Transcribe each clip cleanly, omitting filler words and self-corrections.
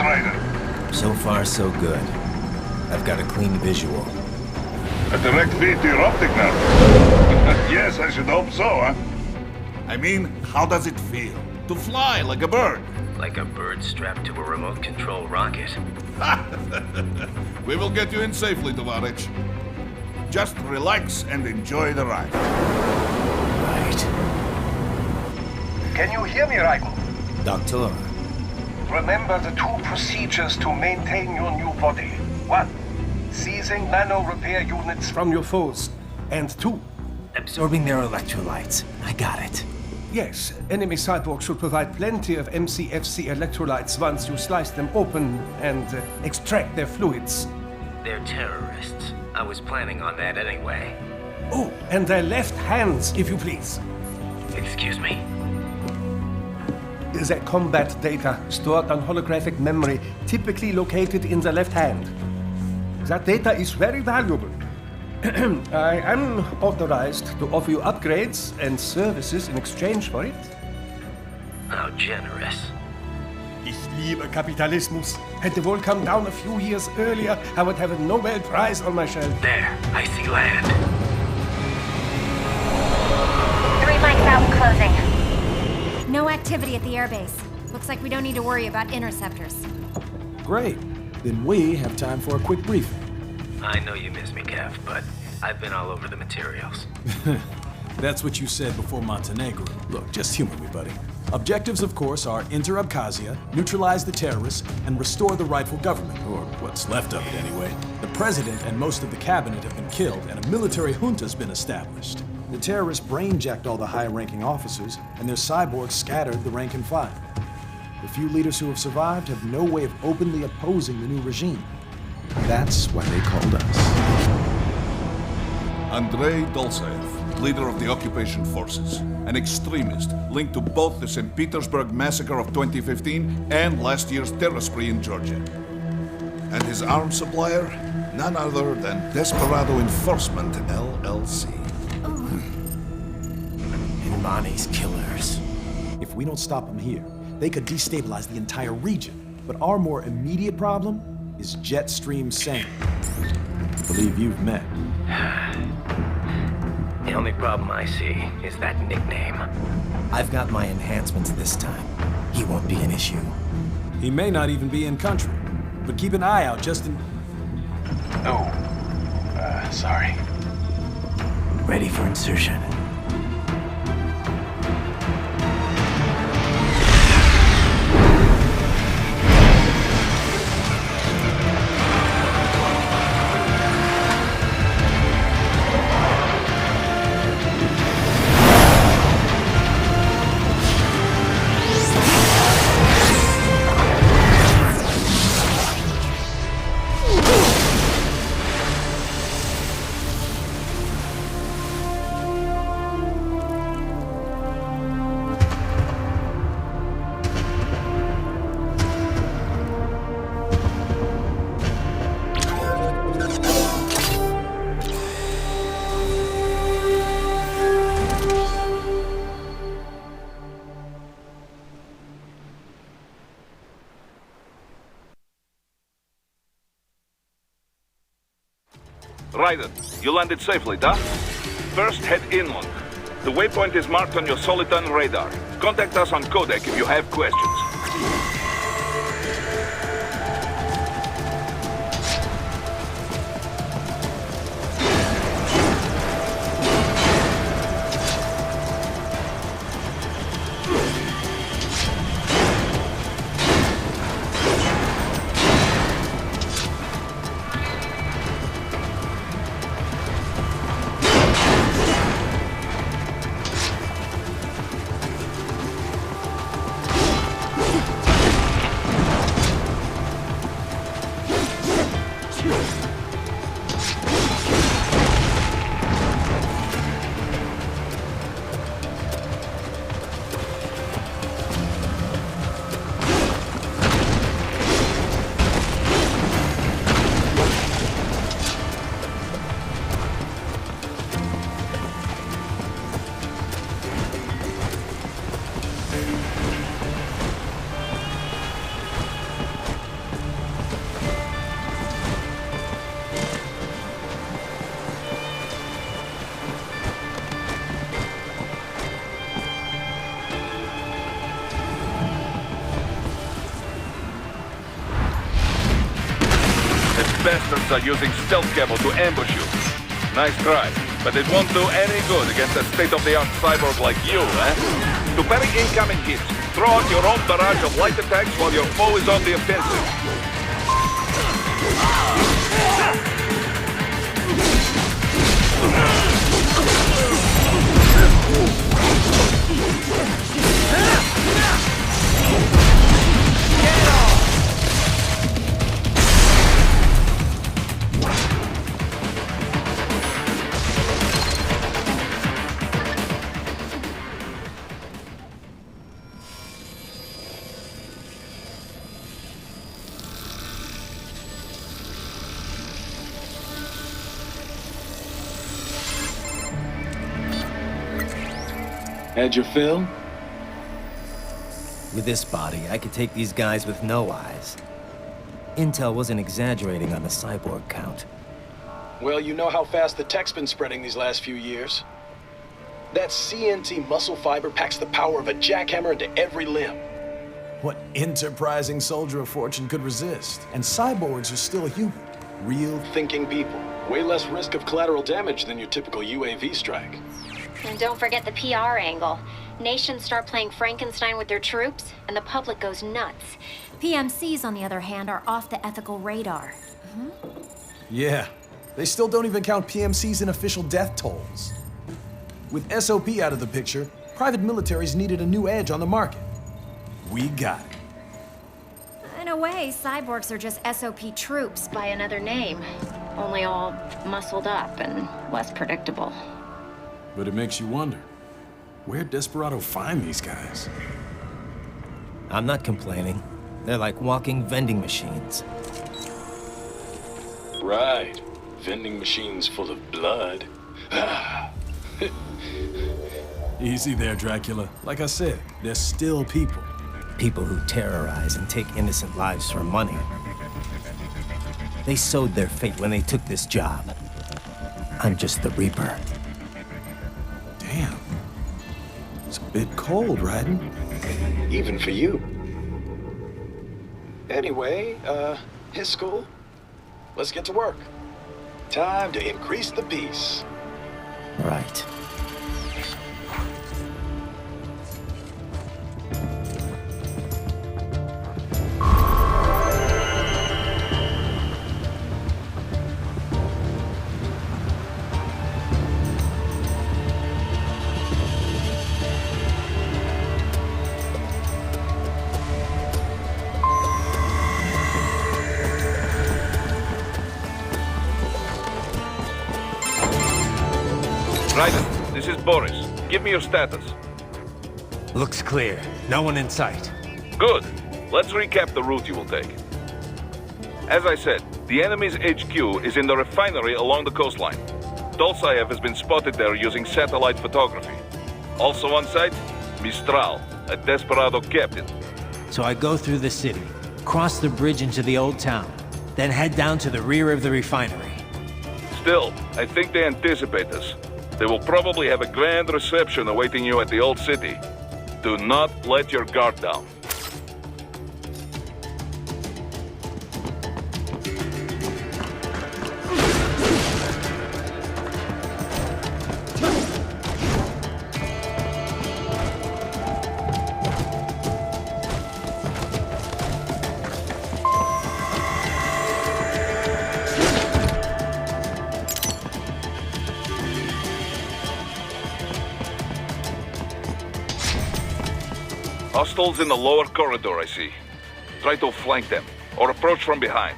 Raiden? So far, so good. I've got a clean visual. A direct feed to your optic nerve. Yes, I should hope so, huh? I mean, how does it feel? To fly like a bird? Like a bird strapped to a remote control rocket. We will get you in safely, Tovarich. Just relax and enjoy the ride. Right. Can you hear me, Raiden? Doctor. Remember the two procedures to maintain your new body. 1. Seizing nano-repair units from your foes. And 2. Absorbing their electrolytes. I got it. Yes, enemy cyborgs should provide plenty of MCFC electrolytes once you slice them open and extract their fluids. They're terrorists. I was planning on that anyway. Oh, and their left hands, if you please. Excuse me? Their combat data stored on holographic memory, typically located in the left hand. That data is very valuable. I am authorized to offer you upgrades and services in exchange for it. How generous. Ich liebe Kapitalismus. Had the world come down a few years earlier, I would have a Nobel Prize on my shelf. There, I see land. 3 mics out and closing. No activity at the airbase. Looks like we don't need to worry about interceptors. Great. Then we have time for a quick briefing. I know you miss me, Kev, but I've been all over the materials. That's what you said before Montenegro. Look, just humor me, buddy. Objectives, of course, are enter Abkhazia, neutralize the terrorists, and restore the rightful government, or what's left of it anyway. The president and most of the cabinet have been killed, and a military junta's been established. The terrorists brain-jacked all the high-ranking officers, and their cyborgs scattered the rank and file. The few leaders who have survived have no way of openly opposing the new regime. That's why they called us. Andrei Dolzaev, leader of the occupation forces, an extremist linked to both the St. Petersburg massacre of 2015 and last year's terror spree in Georgia. And his arms supplier, none other than Desperado Enforcement, LLC. Imani's killers. If we don't stop them here, they could destabilize the entire region. But our more immediate problem is Jetstream Sane. I believe you've met. The only problem I see is that nickname. I've got my enhancements this time. He won't be an issue. He may not even be in country, but keep an eye out just in... Oh, sorry. Ready for insertion. Raiden, you landed safely, duh? First, head inland. The waypoint is marked on your Soliton radar. Contact us on codec if you have questions. bastards are using stealth camo to ambush you. Nice try, but it won't do any good against a state-of-the-art cyborg like you, eh? To parry incoming hits, throw out your own barrage of light attacks while your foe is on the offensive. Had your fill? With this body, I could take these guys with no eyes. Intel wasn't exaggerating on the cyborg count. Well, you know how fast the tech's been spreading these last few years. That CNT muscle fiber packs the power of a jackhammer into every limb. What enterprising soldier of fortune could resist? And cyborgs are still human. Real. Thinking people. Way less risk of collateral damage than your typical UAV strike. And don't forget the PR angle. Nations start playing Frankenstein with their troops, and the public goes nuts. PMCs, on the other hand, are off the ethical radar. Yeah. They still don't even count PMCs in official death tolls. With SOP out of the picture, private militaries needed a new edge on the market. We got it. In a way, cyborgs are just SOP troops by another name. Only all muscled up and less predictable. But it makes you wonder, where'd Desperado find these guys? I'm not complaining. They're like walking vending machines. Right. Vending machines full of blood. Easy there, Dracula. Like I said, they're still people. People who terrorize and take innocent lives for money. They sowed their fate when they took this job. I'm just the Reaper. Damn. It's a bit cold, Raiden. Even for you. Anyway, his school. Let's get to work. Time to increase the peace. Right. Raiden, this is Boris. Give me your status. Looks clear. No one in sight. Good. Let's recap the route you will take. As I said, the enemy's HQ is in the refinery along the coastline. Dolsaev has been spotted there using satellite photography. Also on site, Mistral, a Desperado captain. So I go through the city, cross the bridge into the old town, then head down to the rear of the refinery. Still, I think they anticipate us. They will probably have a grand reception awaiting you at the old city. Do not let your guard down. Hostiles in the lower corridor, I see. Try to flank them, or approach from behind.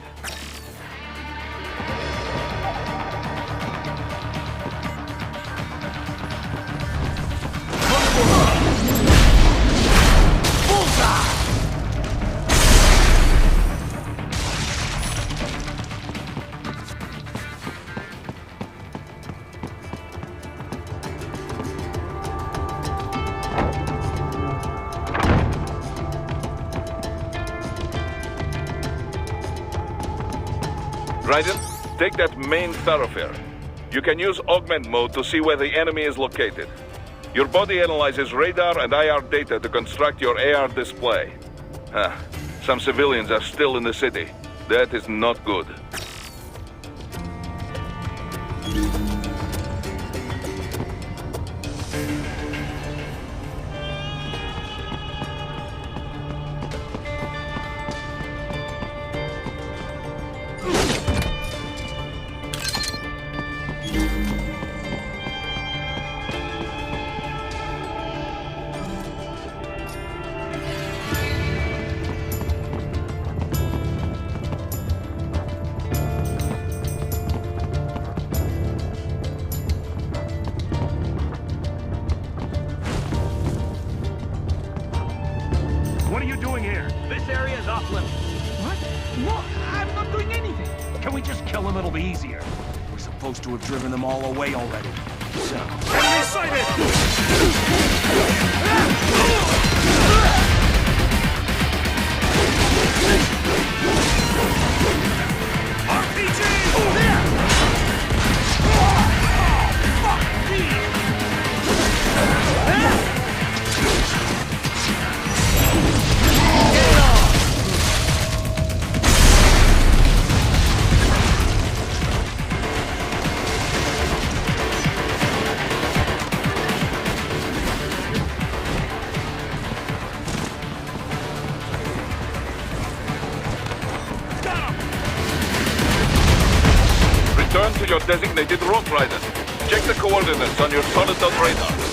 Raiden, take that main thoroughfare. You can use augment mode to see where the enemy is located. Your body analyzes radar and IR data to construct your AR display. Some civilians are still in the city. That is not good. What are you doing here? This area is off limits. What? No, I'm not doing anything. Can we just kill them? It'll be easier. We're supposed to have driven them all away already. So... Enemy sighted! Return to your designated route, Rider. Check the coordinates on your solid-dot radar.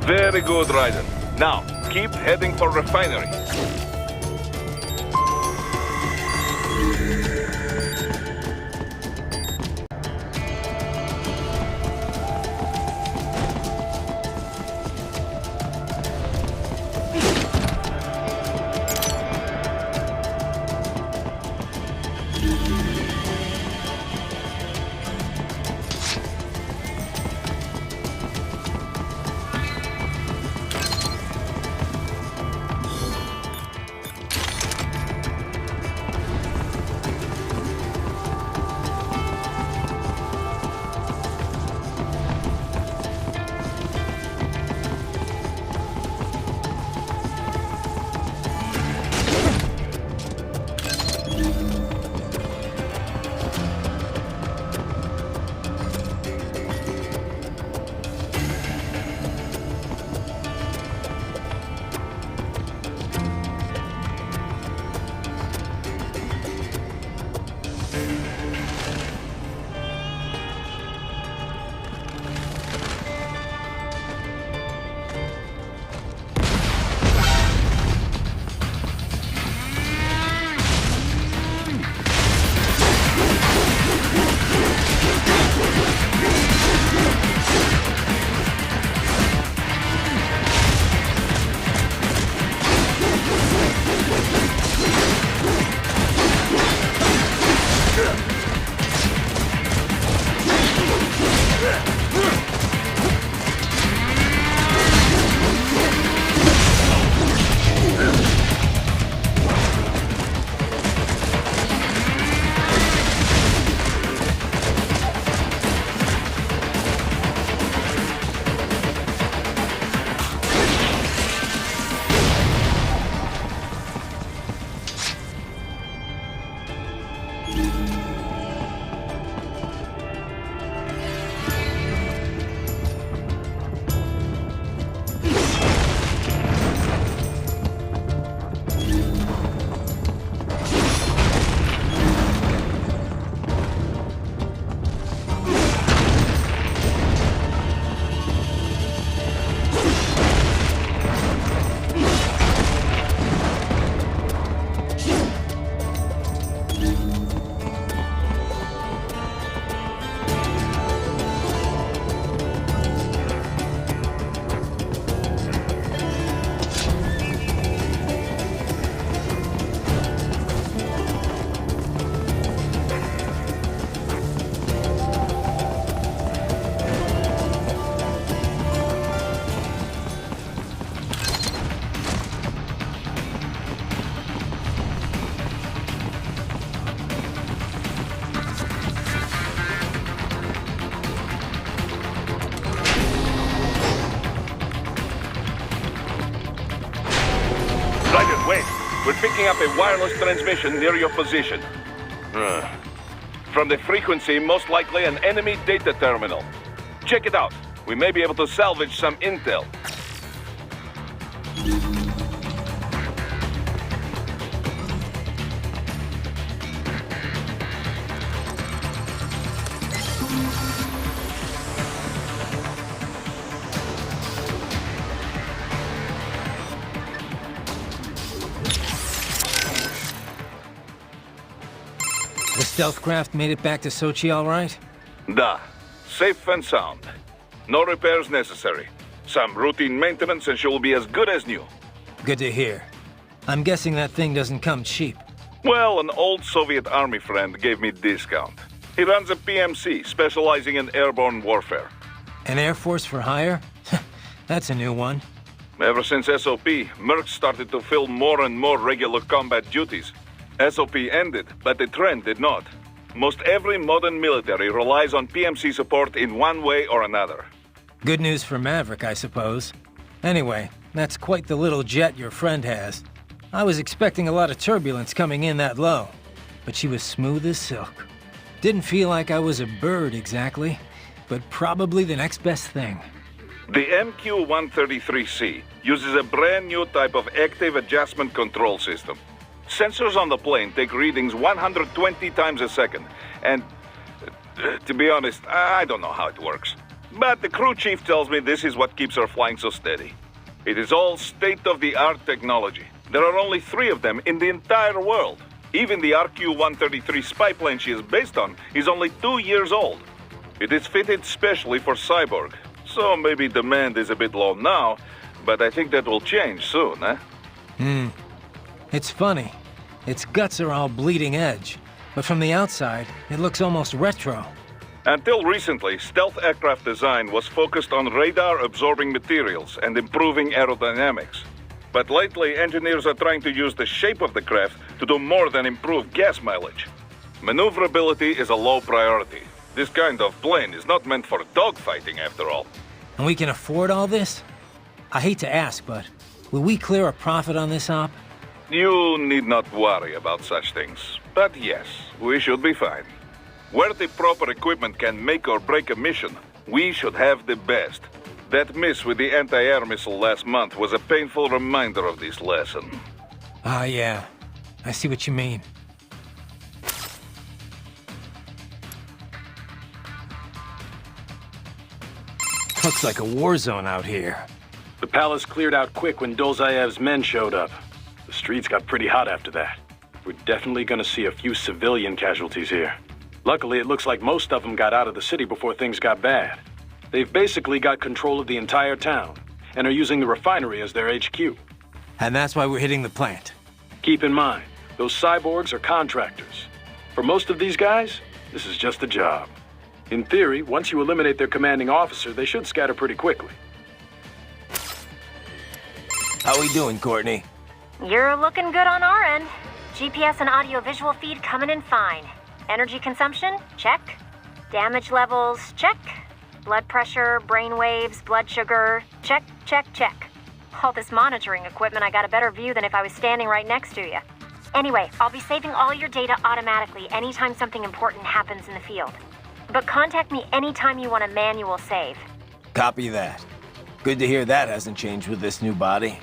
Very good, Raiden. Now, keep heading for refinery. Roger, wait. We're picking up a wireless transmission near your position. From the frequency, most likely an enemy data terminal. Check it out. We may be able to salvage some intel. The stealth craft made it back to Sochi all right? Da. Safe and sound. No repairs necessary. Some routine maintenance and she will be as good as new. Good to hear. I'm guessing that thing doesn't come cheap. Well, an old Soviet army friend gave me discount. He runs a PMC, specializing in airborne warfare. An Air Force for hire? That's a new one. Ever since SOP, Mercs started to fill more and more regular combat duties. SOP ended, but the trend did not. Most every modern military relies on PMC support in one way or another. Good news for Maverick, I suppose. Anyway, that's quite the little jet your friend has. I was expecting a lot of turbulence coming in that low, but she was smooth as silk. Didn't feel like I was a bird exactly, but probably the next best thing. The MQ-133C uses a brand new type of active adjustment control system. Sensors on the plane take readings 120 times a second, and to be honest, I don't know how it works. But the crew chief tells me this is what keeps her flying so steady. It is all state-of-the-art technology. There are only 3 of them in the entire world. Even the RQ-133 spy plane she is based on is only 2 years old. It is fitted specially for Cyborg, so maybe demand is a bit low now, but I think that will change soon, eh? It's funny. Its guts are all bleeding edge, but from the outside, it looks almost retro. Until recently, stealth aircraft design was focused on radar-absorbing materials and improving aerodynamics. But lately, engineers are trying to use the shape of the craft to do more than improve gas mileage. Maneuverability is a low priority. This kind of plane is not meant for dogfighting, after all. And we can afford all this? I hate to ask, but will we clear a profit on this op? You need not worry about such things. But yes, we should be fine. Where the proper equipment can make or break a mission, we should have the best. That miss with the anti-air missile last month was a painful reminder of this lesson. Ah, yeah. I see what you mean. Looks like a war zone out here. The palace cleared out quick when Dolzayev's men showed up. The streets got pretty hot after that. We're definitely gonna see a few civilian casualties here. Luckily, it looks like most of them got out of the city before things got bad. They've basically got control of the entire town, and are using the refinery as their HQ. And that's why we're hitting the plant. Keep in mind, those cyborgs are contractors. For most of these guys, this is just a job. In theory, once you eliminate their commanding officer, they should scatter pretty quickly. How we doing, Courtney? You're looking good on our end. GPS and audio-visual feed coming in fine. Energy consumption? Check. Damage levels? Check. Blood pressure, brain waves, blood sugar? Check, check, check. All this monitoring equipment, I got a better view than if I was standing right next to you. Anyway, I'll be saving all your data automatically anytime something important happens in the field. But contact me anytime you want a manual save. Copy that. Good to hear that hasn't changed with this new body.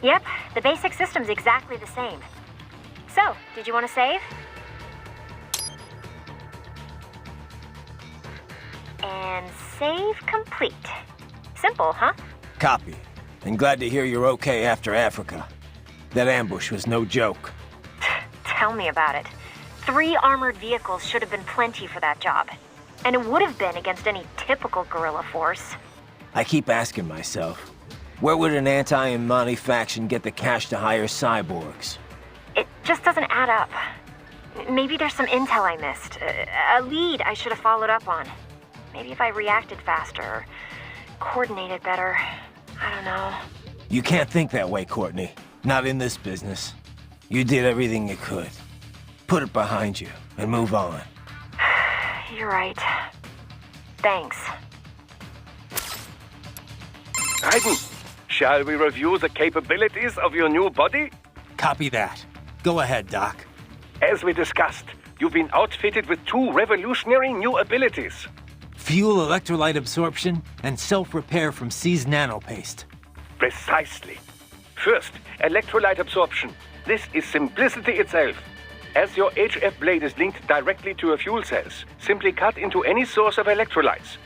Yep, the basic system's exactly the same. So, did you want to save? And save complete. Simple, huh? Copy. And glad to hear you're okay after Africa. That ambush was no joke. Tell me about it. 3 armored vehicles should have been plenty for that job. And it would have been against any typical guerrilla force. I keep asking myself, where would an anti-Imani faction get the cash to hire cyborgs? It just doesn't add up. Maybe there's some intel I missed. A lead I should have followed up on. Maybe if I reacted faster, or coordinated better. I don't know. You can't think that way, Courtney. Not in this business. You did everything you could. Put it behind you and move on. You're right. Thanks. Raiden, shall we review the capabilities of your new body? Copy that. Go ahead, Doc. As we discussed, you've been outfitted with 2 revolutionary new abilities. Fuel electrolyte absorption and self-repair from seized nanopaste. Precisely. First, electrolyte absorption. This is simplicity itself. As your HF blade is linked directly to your fuel cells, simply cut into any source of electrolytes.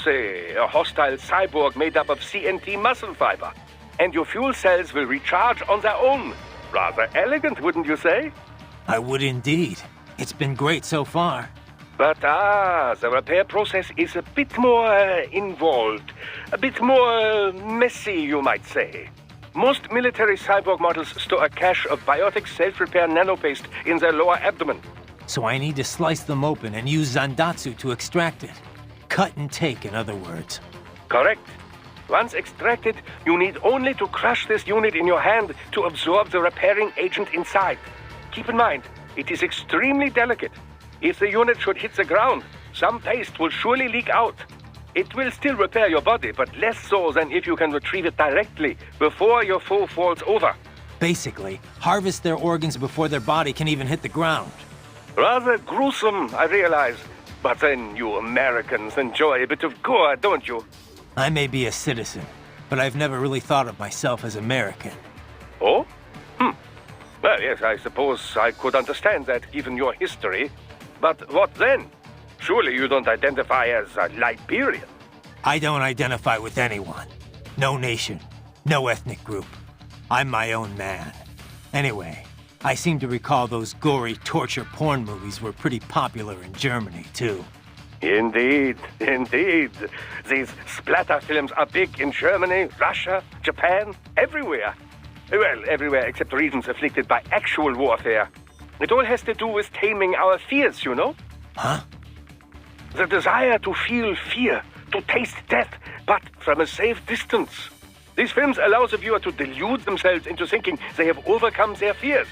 Say, a hostile cyborg made up of CNT muscle fiber. And your fuel cells will recharge on their own. Rather elegant, wouldn't you say? I would indeed. It's been great so far. But the repair process is a bit more involved. A bit more messy, you might say. Most military cyborg models store a cache of biotic self-repair nanopaste in their lower abdomen. So I need to slice them open and use Zandatsu to extract it. Cut and take, in other words. Correct. Once extracted, you need only to crush this unit in your hand to absorb the repairing agent inside. Keep in mind, it is extremely delicate. If the unit should hit the ground, some paste will surely leak out. It will still repair your body, but less so than if you can retrieve it directly before your foe falls over. Basically, harvest their organs before their body can even hit the ground. Rather gruesome, I realize. But then you Americans enjoy a bit of gore, don't you? I may be a citizen, but I've never really thought of myself as American. Oh? Well, yes, I suppose I could understand that given your history. But what then? Surely you don't identify as a Liberian. I don't identify with anyone. No nation. No ethnic group. I'm my own man. Anyway, I seem to recall those gory torture porn movies were pretty popular in Germany, too. Indeed, indeed. These splatter films are big in Germany, Russia, Japan, everywhere. Well, everywhere except regions afflicted by actual warfare. It all has to do with taming our fears, you know? Huh? The desire to feel fear, to taste death, but from a safe distance. These films allow the viewer to delude themselves into thinking they have overcome their fears.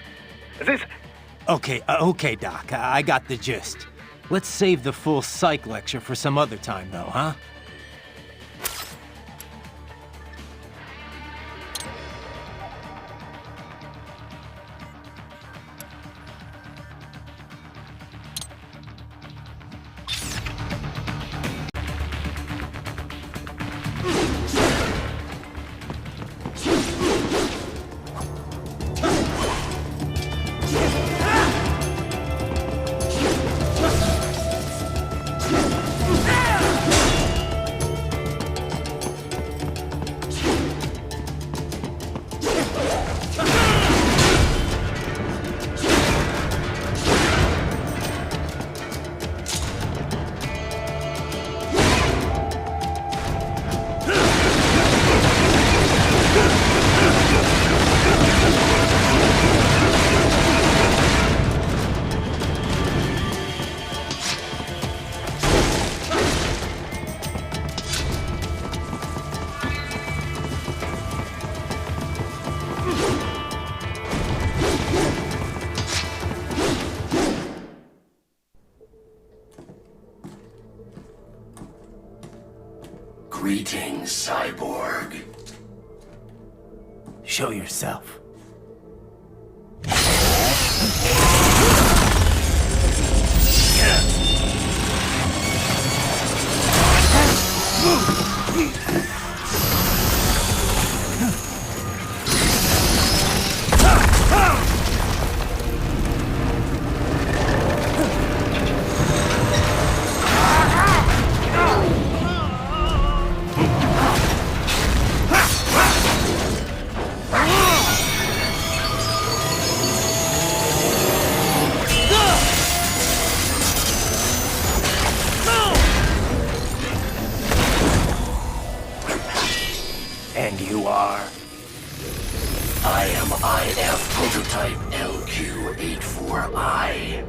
This... Okay, Doc, I got the gist. Let's save the full psych lecture for some other time, though, huh? Greetings, cyborg. Show yourself. And you are? I am IF Prototype LQ84I.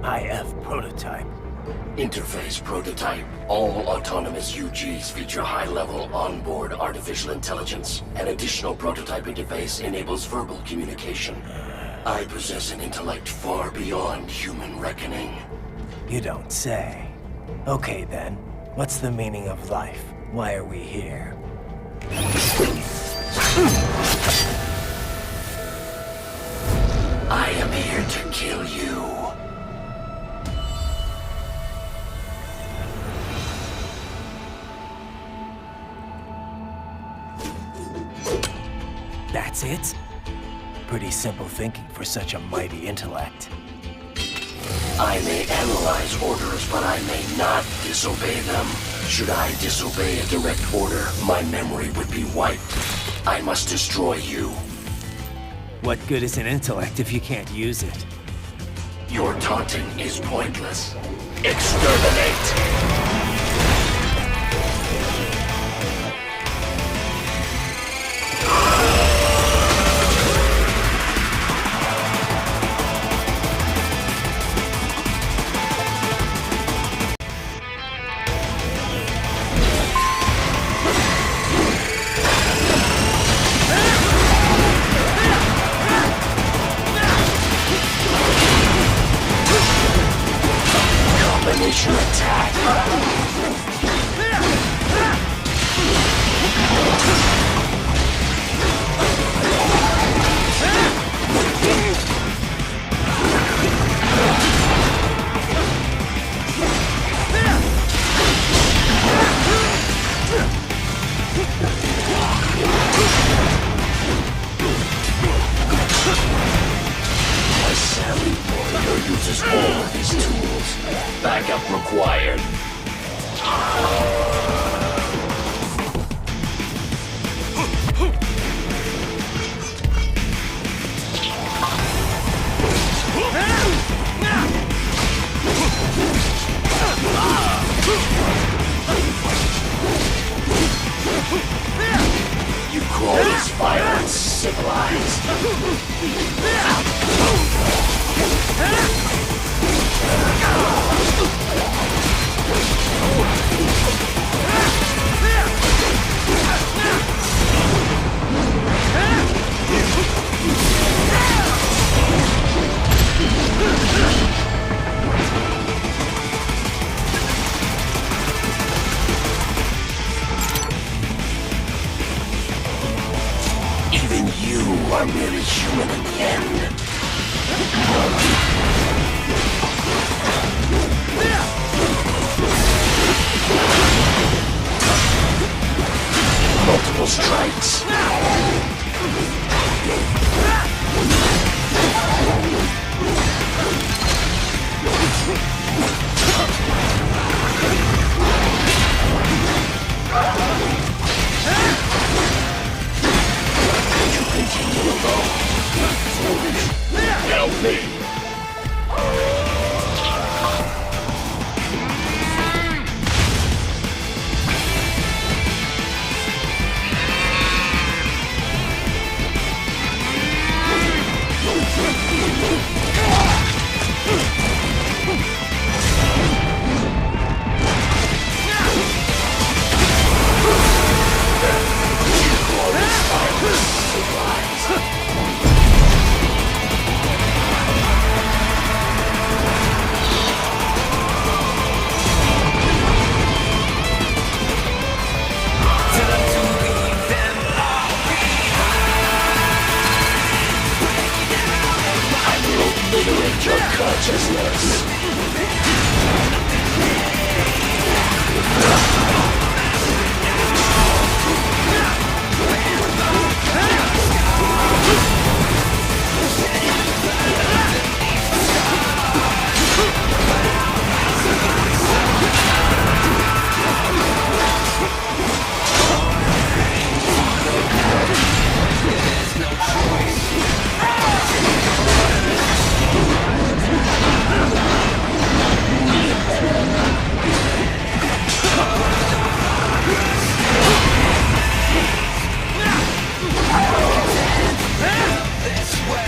IF Prototype. Interface Prototype. All autonomous UGs feature high-level onboard artificial intelligence. An additional prototype interface enables verbal communication. I possess an intellect far beyond human reckoning. You don't say. Okay then, what's the meaning of life? Why are we here? That's it? Pretty simple thinking for such a mighty intellect. I may analyze orders, but I may not disobey them. Should I disobey a direct order, my memory would be wiped. I must destroy you. What good is an intellect if you can't use it? Your taunting is pointless. Exterminate! Combination attack. My savvy warrior uses all of these tools. Backup required. You call this violence civilized? Even you are merely human in the end. Multiple strikes. You continue alone. Foolish. Help me. Liberate your consciousness.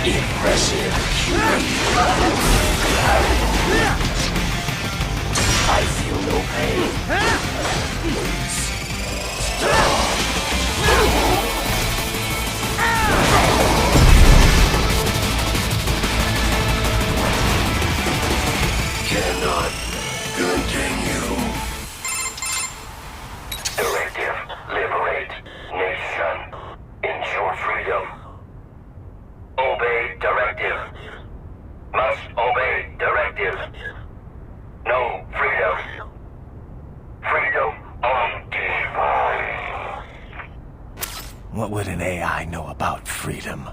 Impressive. I feel no pain. Cannot continue. Directive, liberate nation. Ensure freedom. Obey directive. Must obey directive. No freedom. Freedom on device. would an AI know about freedom?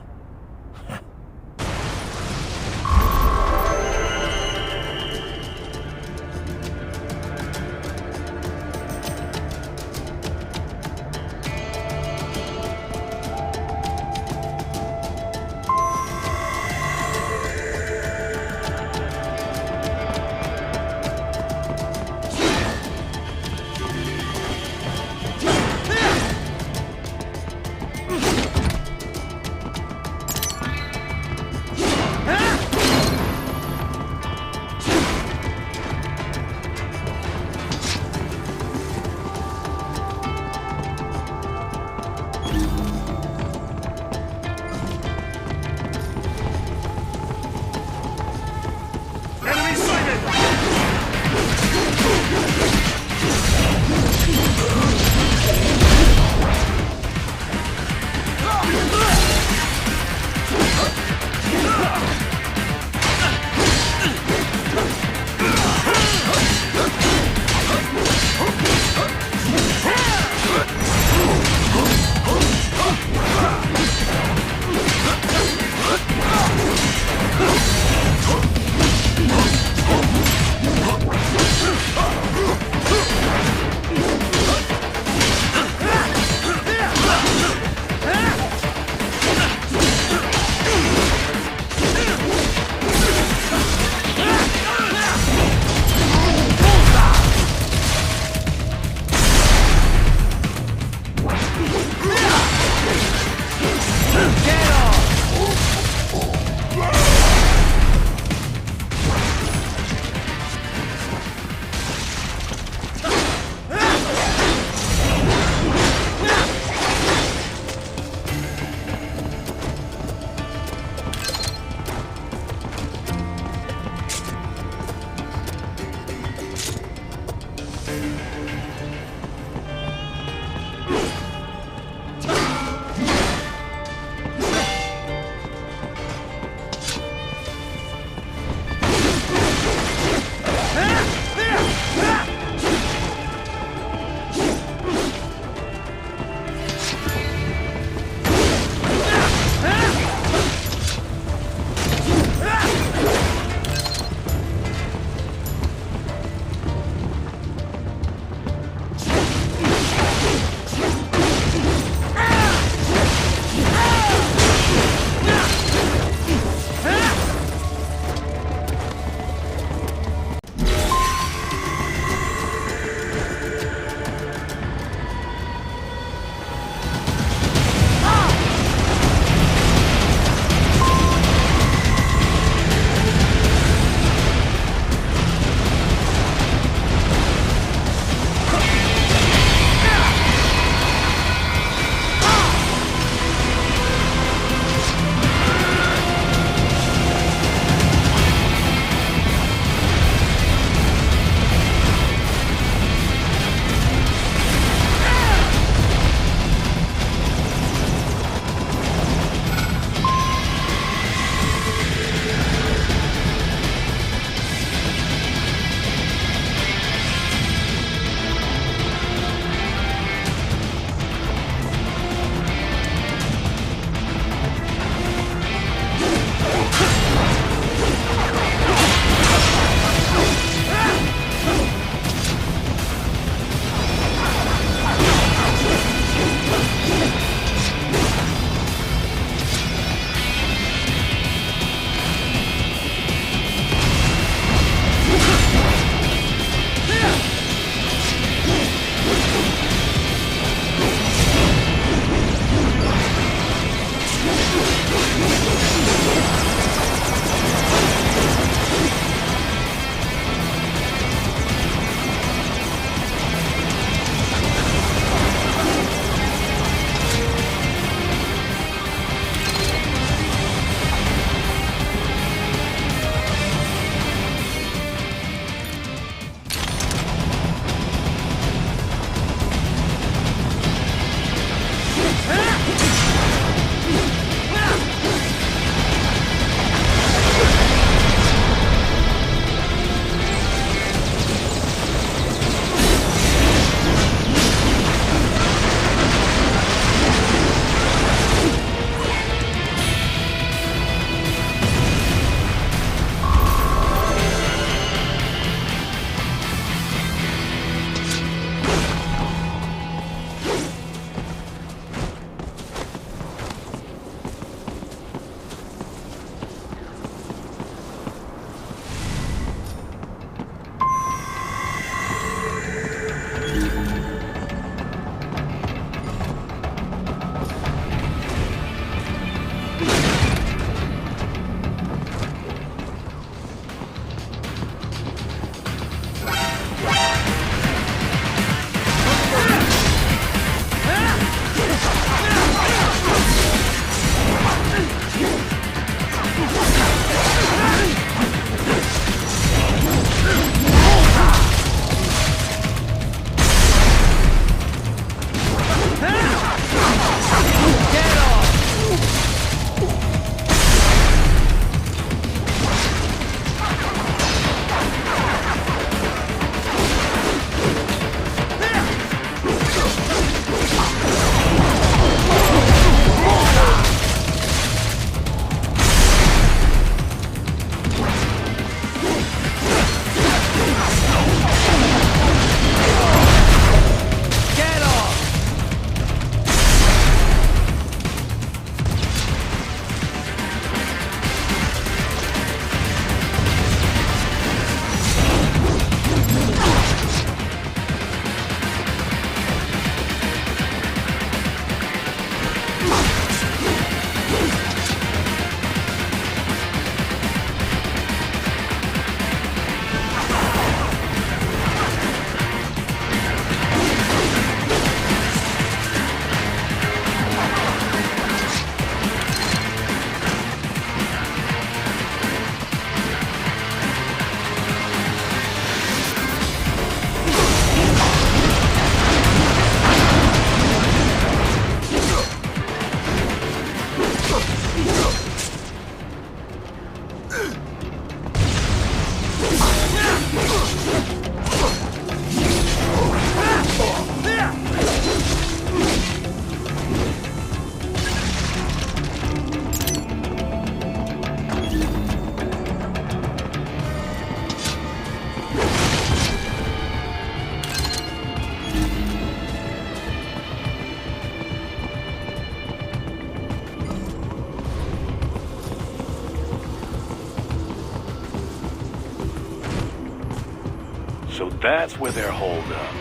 So that's where they're holed up.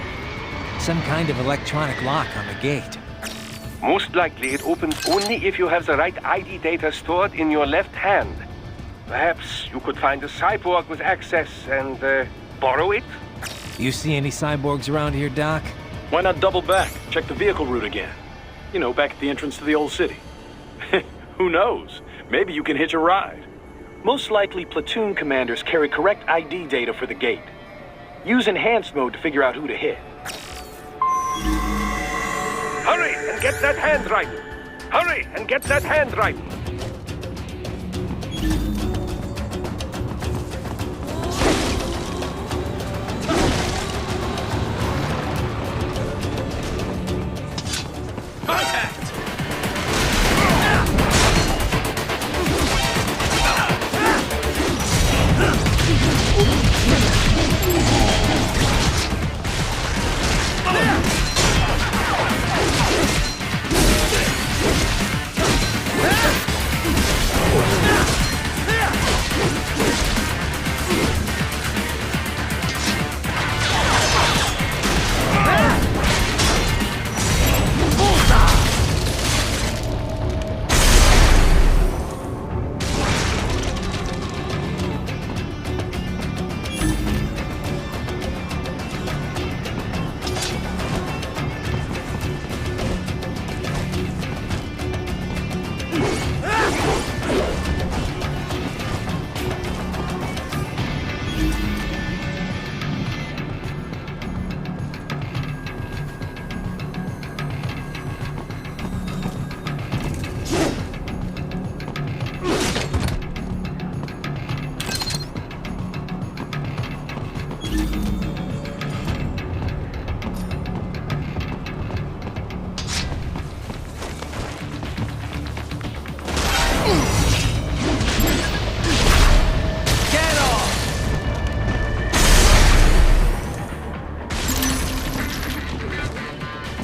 Some kind of electronic lock on the gate. Most likely it opens only if you have the right ID data stored in your left hand. Perhaps you could find a cyborg with access and borrow it? You see any cyborgs around here, Doc? Why not double back? Check the vehicle route again. You know, back at the entrance to the old city. Who knows? Maybe you can hitch a ride. Most likely, platoon commanders carry correct ID data for the gate. Use enhanced mode to figure out who to hit. Hurry and get that hand right! Hurry and get that hand right!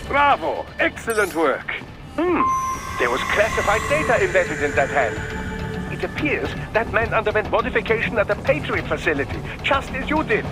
Bravo! Excellent work. There was classified data embedded in that hand. It appears that man underwent modification at the Patriot facility, just as you did.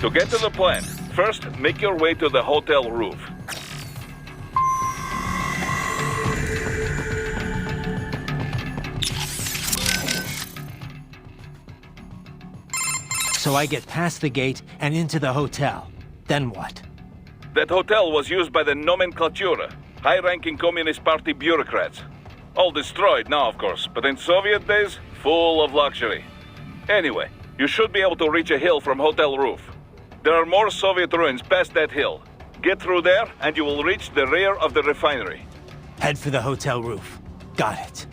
To get to the plan, first make your way to the hotel roof. So I get past the gate and into the hotel. Then what? That hotel was used by the nomenclatura, high-ranking Communist Party bureaucrats. All destroyed now, of course, but in Soviet days, full of luxury. Anyway, you should be able to reach a hill from hotel roof. There are more Soviet ruins past that hill. Get through there, and you will reach the rear of the refinery. Head for the hotel roof. Got it.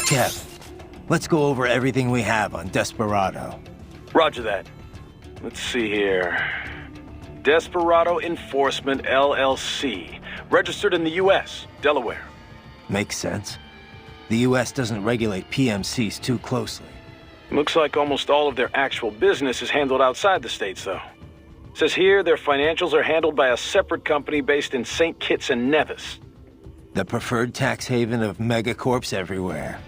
Kev, let's go over everything we have on Desperado. Roger that. Let's see here. Desperado Enforcement, LLC. Registered in the U.S., Delaware. Makes sense. The U.S. doesn't regulate PMCs too closely. Looks like almost all of their actual business is handled outside the states, though. Says here their financials are handled by a separate company based in St. Kitts and Nevis. The preferred tax haven of megacorps everywhere.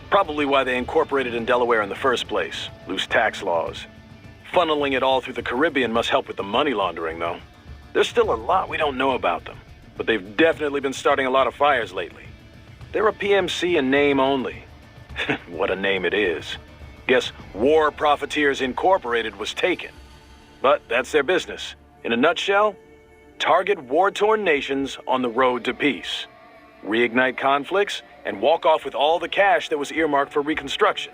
Probably why they incorporated in Delaware in the first place. Loose tax laws. Funneling it all through the Caribbean must help with the money laundering, though. There's still a lot we don't know about them, but they've definitely been starting a lot of fires lately. They're a PMC in name only. What a name it is. Guess War Profiteers Incorporated was taken. But that's their business. In a nutshell, target war-torn nations on the road to peace. Reignite conflicts, and walk off with all the cash that was earmarked for reconstruction.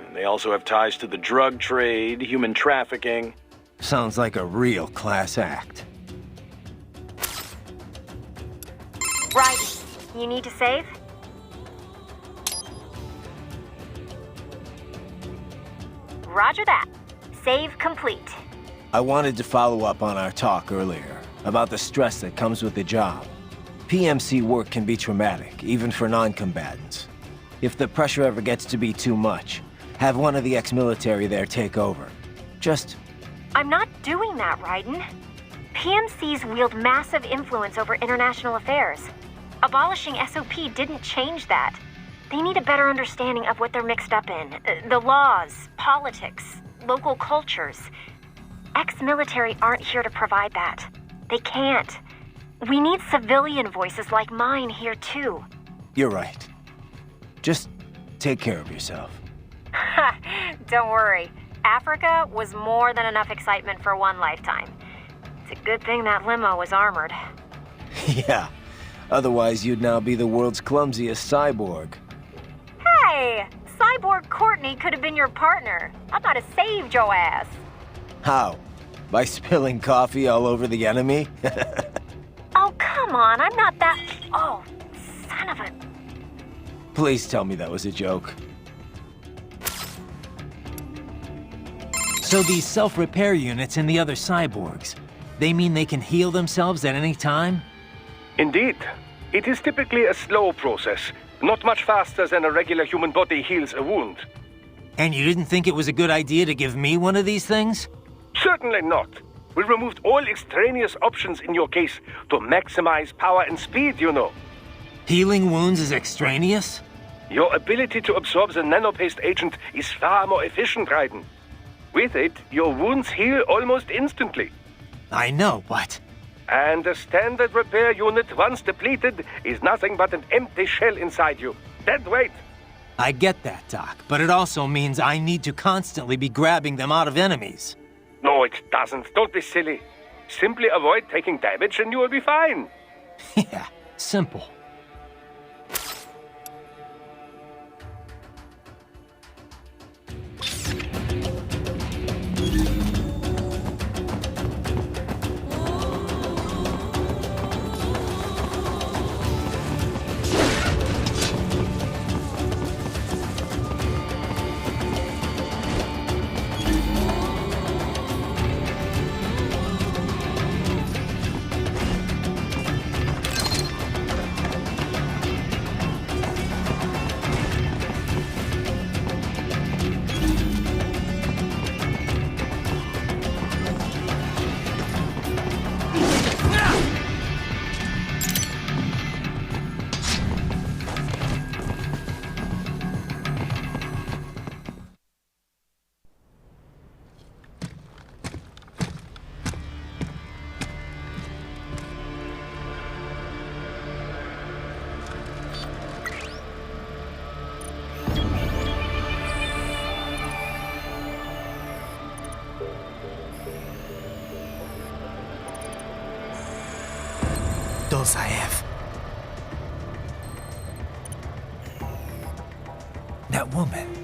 And they also have ties to the drug trade, human trafficking. Sounds like a real class act. Right. You need to save? Roger that. Save complete. I wanted to follow up on our talk earlier about the stress that comes with the job. PMC work can be traumatic, even for non-combatants. If the pressure ever gets to be too much, have one of the ex-military there take over. Just... I'm not doing that, Raiden. PMCs wield massive influence over international affairs. Abolishing SOP didn't change that. They need a better understanding of what they're mixed up in. The laws, politics, local cultures. Ex-military aren't here to provide that. They can't. We need civilian voices like mine here, too. You're right. Just take care of yourself. Don't worry. Africa was more than enough excitement for one lifetime. It's a good thing that limo was armored. Yeah. Otherwise, you'd now be the world's clumsiest cyborg. Hey! Cyborg Courtney could have been your partner. I might have saved your ass. How? By spilling coffee all over the enemy? Oh, come on. I'm not that... Oh, son of a... Please tell me that was a joke. So these self-repair units in the other cyborgs, they mean they can heal themselves at any time? Indeed. It is typically a slow process, not much faster than a regular human body heals a wound. And you didn't think it was a good idea to give me one of these things? Certainly not. We removed all extraneous options in your case to maximize power and speed, you know. Healing wounds is extraneous? Your ability to absorb the nanopaste agent is far more efficient, Raiden. With it, your wounds heal almost instantly. I know, but... And a standard repair unit, once depleted, is nothing but an empty shell inside you. Dead weight. I get that, Doc, but it also means I need to constantly be grabbing them out of enemies. No, it doesn't. Don't be silly. Simply avoid taking damage and you will be fine. Yeah, simple. Dolzaev. That woman.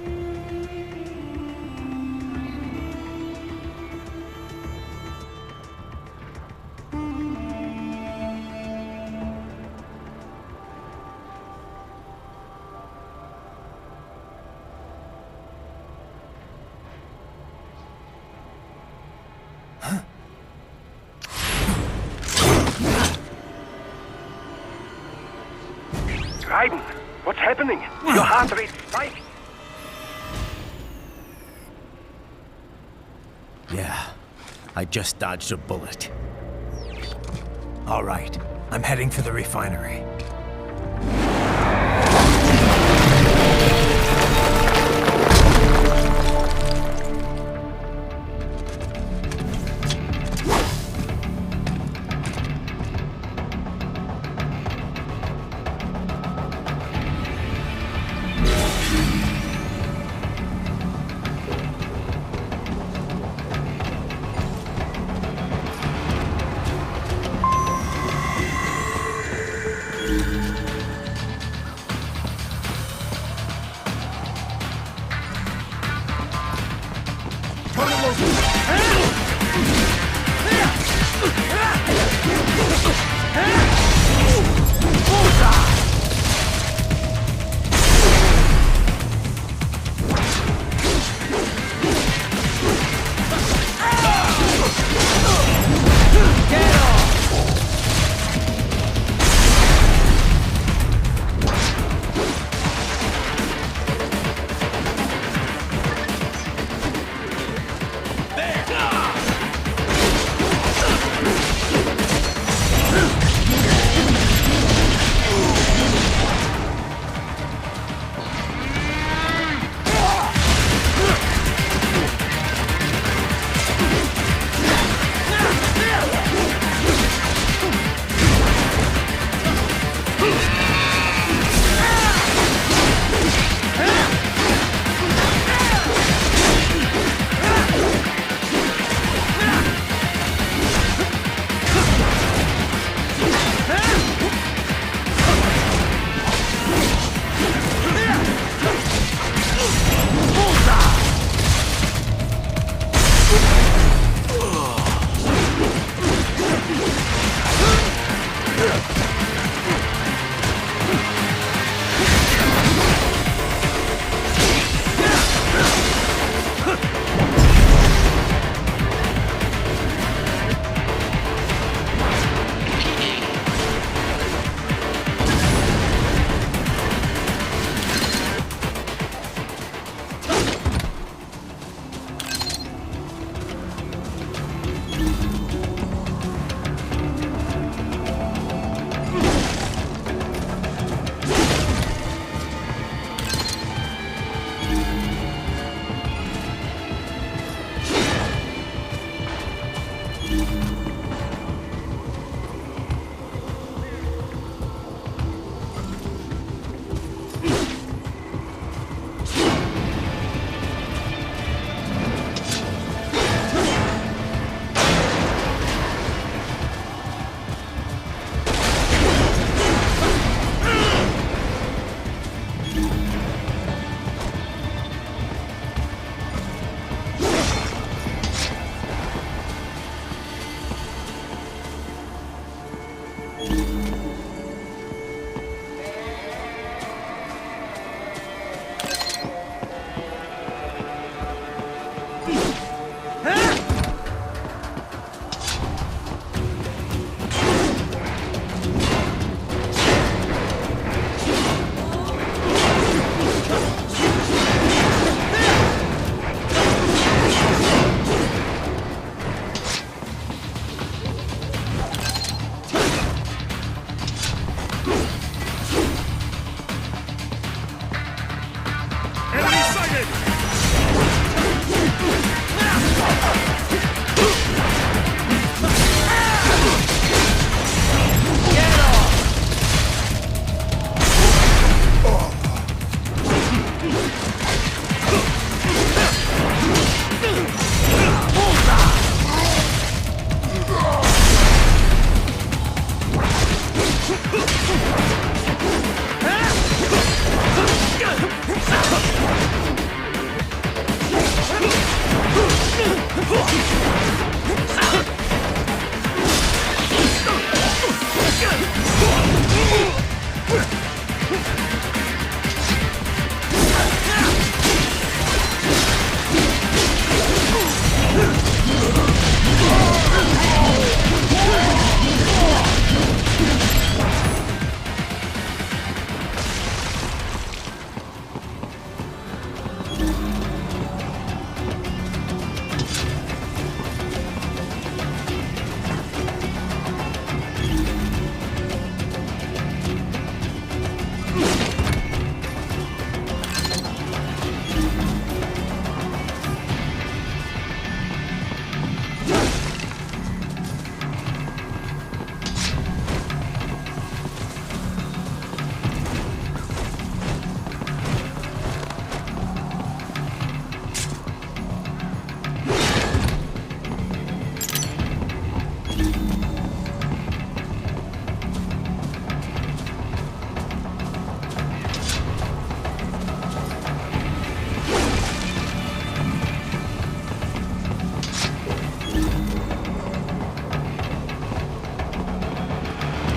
Raiden, what's happening? Your heart rate spiked. Yeah, I just dodged a bullet. All right, I'm heading for the refinery.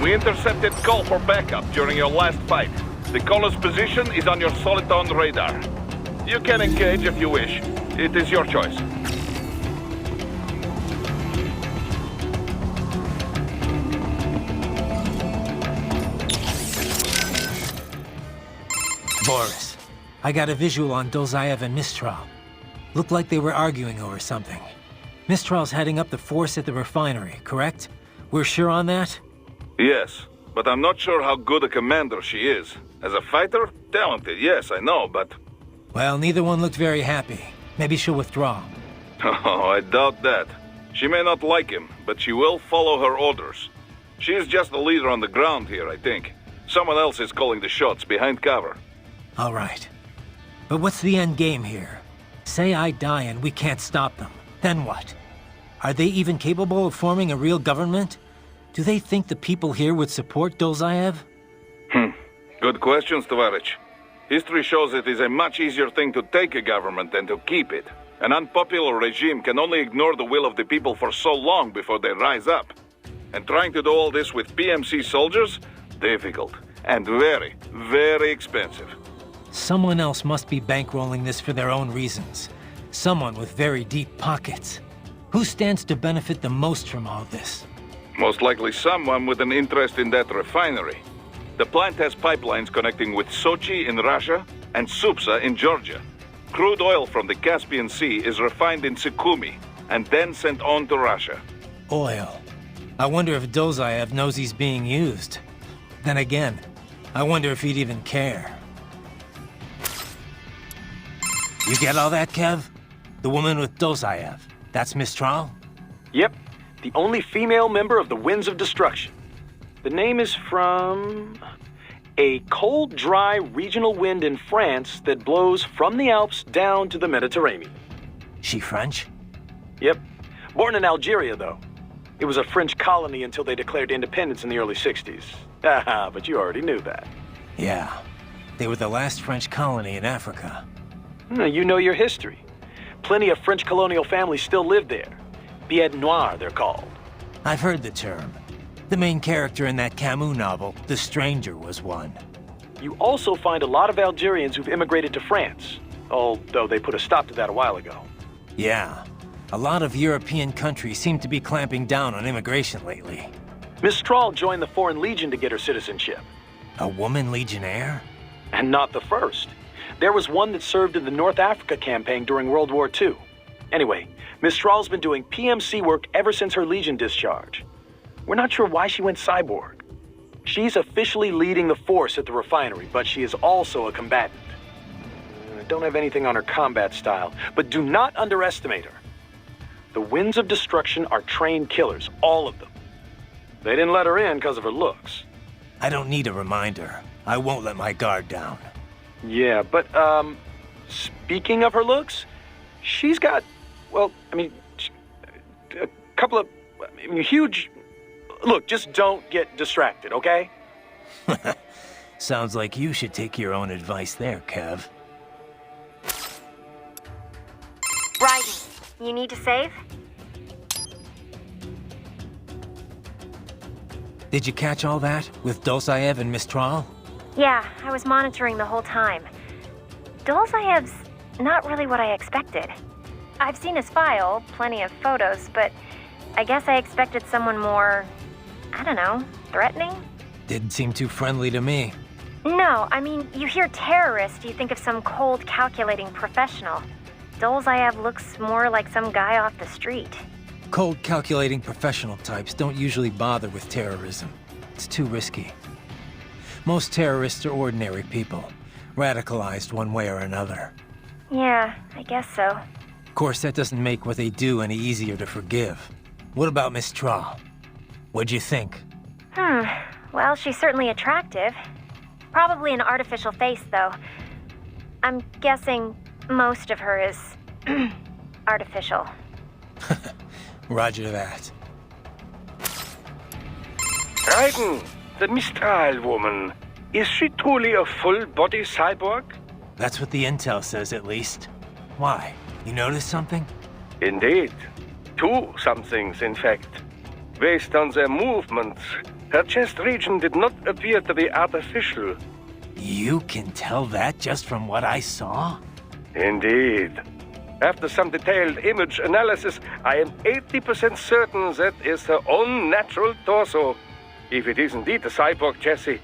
We intercepted call for backup during your last fight. The caller's position is on your Soliton radar. You can engage if you wish. It is your choice. Boris, I got a visual on Dolzaev and Mistral. Looked like they were arguing over something. Mistral's heading up the force at the refinery, correct? We're sure on that? Yes, but I'm not sure how good a commander she is. As a fighter, talented, yes, I know, but... Well, neither one looked very happy. Maybe she'll withdraw. Oh, I doubt that. She may not like him, but she will follow her orders. She is just the leader on the ground here, I think. Someone else is calling the shots behind cover. All right. But what's the end game here? Say I die and we can't stop them. Then what? Are they even capable of forming a real government? Do they think the people here would support Dolzaev? Good questions, Tovarich. History shows it is a much easier thing to take a government than to keep it. An unpopular regime can only ignore the will of the people for so long before they rise up. And trying to do all this with PMC soldiers? Difficult. And very, very expensive. Someone else must be bankrolling this for their own reasons. Someone with very deep pockets. Who stands to benefit the most from all this? Most likely someone with an interest in that refinery. The plant has pipelines connecting with Sochi in Russia and Supsa in Georgia. Crude oil from the Caspian Sea is refined in Sukhumi and then sent on to Russia. Oil. I wonder if Dolzaev knows he's being used. Then again, I wonder if he'd even care. You get all that, Kev? The woman with Dolzaev. That's Mistral? Yep. The only female member of the Winds of Destruction. The name is from... a cold, dry regional wind in France that blows from the Alps down to the Mediterranean. She French? Yep. Born in Algeria, though. It was a French colony until they declared independence in the early 60s. Haha, but you already knew that. Yeah. They were the last French colony in Africa. You know your history. Plenty of French colonial families still live there. Billets Noirs, they're called. I've heard the term. The main character in that Camus novel, The Stranger, was one. You also find a lot of Algerians who've immigrated to France, although they put a stop to that a while ago. Yeah. A lot of European countries seem to be clamping down on immigration lately. Mistral joined the Foreign Legion to get her citizenship. A woman legionnaire? And not the first. There was one that served in the North Africa campaign during World War II. Anyway, Mistral's been doing PMC work ever since her Legion discharge. We're not sure why she went cyborg. She's officially leading the force at the refinery, but she is also a combatant. I don't have anything on her combat style, but do not underestimate her. The Winds of Destruction are trained killers, all of them. They didn't let her in because of her looks. I don't need a reminder. I won't let my guard down. Yeah, but, speaking of her looks, she's got, well, I mean, a couple of, huge... Look, just don't get distracted, okay? Sounds like you should take your own advice there, Kev. Raiden, you need to save? Did you catch all that, with Dolzaev and Mistral? Yeah, I was monitoring the whole time. Dolzaev's not really what I expected. I've seen his file, plenty of photos, but I guess I expected someone more, I don't know, threatening? Didn't seem too friendly to me. No, I mean, you hear terrorist, you think of some cold, calculating professional. Dolzaev looks more like some guy off the street. Cold, calculating professional types don't usually bother with terrorism. It's too risky. Most terrorists are ordinary people, radicalized one way or another. Yeah, I guess so. Of course, that doesn't make what they do any easier to forgive. What about Mistral? What'd you think? Well, she's certainly attractive. Probably an artificial face, though. I'm guessing most of her is artificial. Roger that. Raiden, the Mistral woman. Is she truly a full-body cyborg? That's what the intel says, at least. Why? You noticed something? Indeed. Two somethings, in fact. Based on their movements, Her chest region did not appear to be artificial. You can tell that just from what I saw? Indeed. After some detailed image analysis, I am 80% certain that is her own natural torso. If it is indeed a cyborg chassis,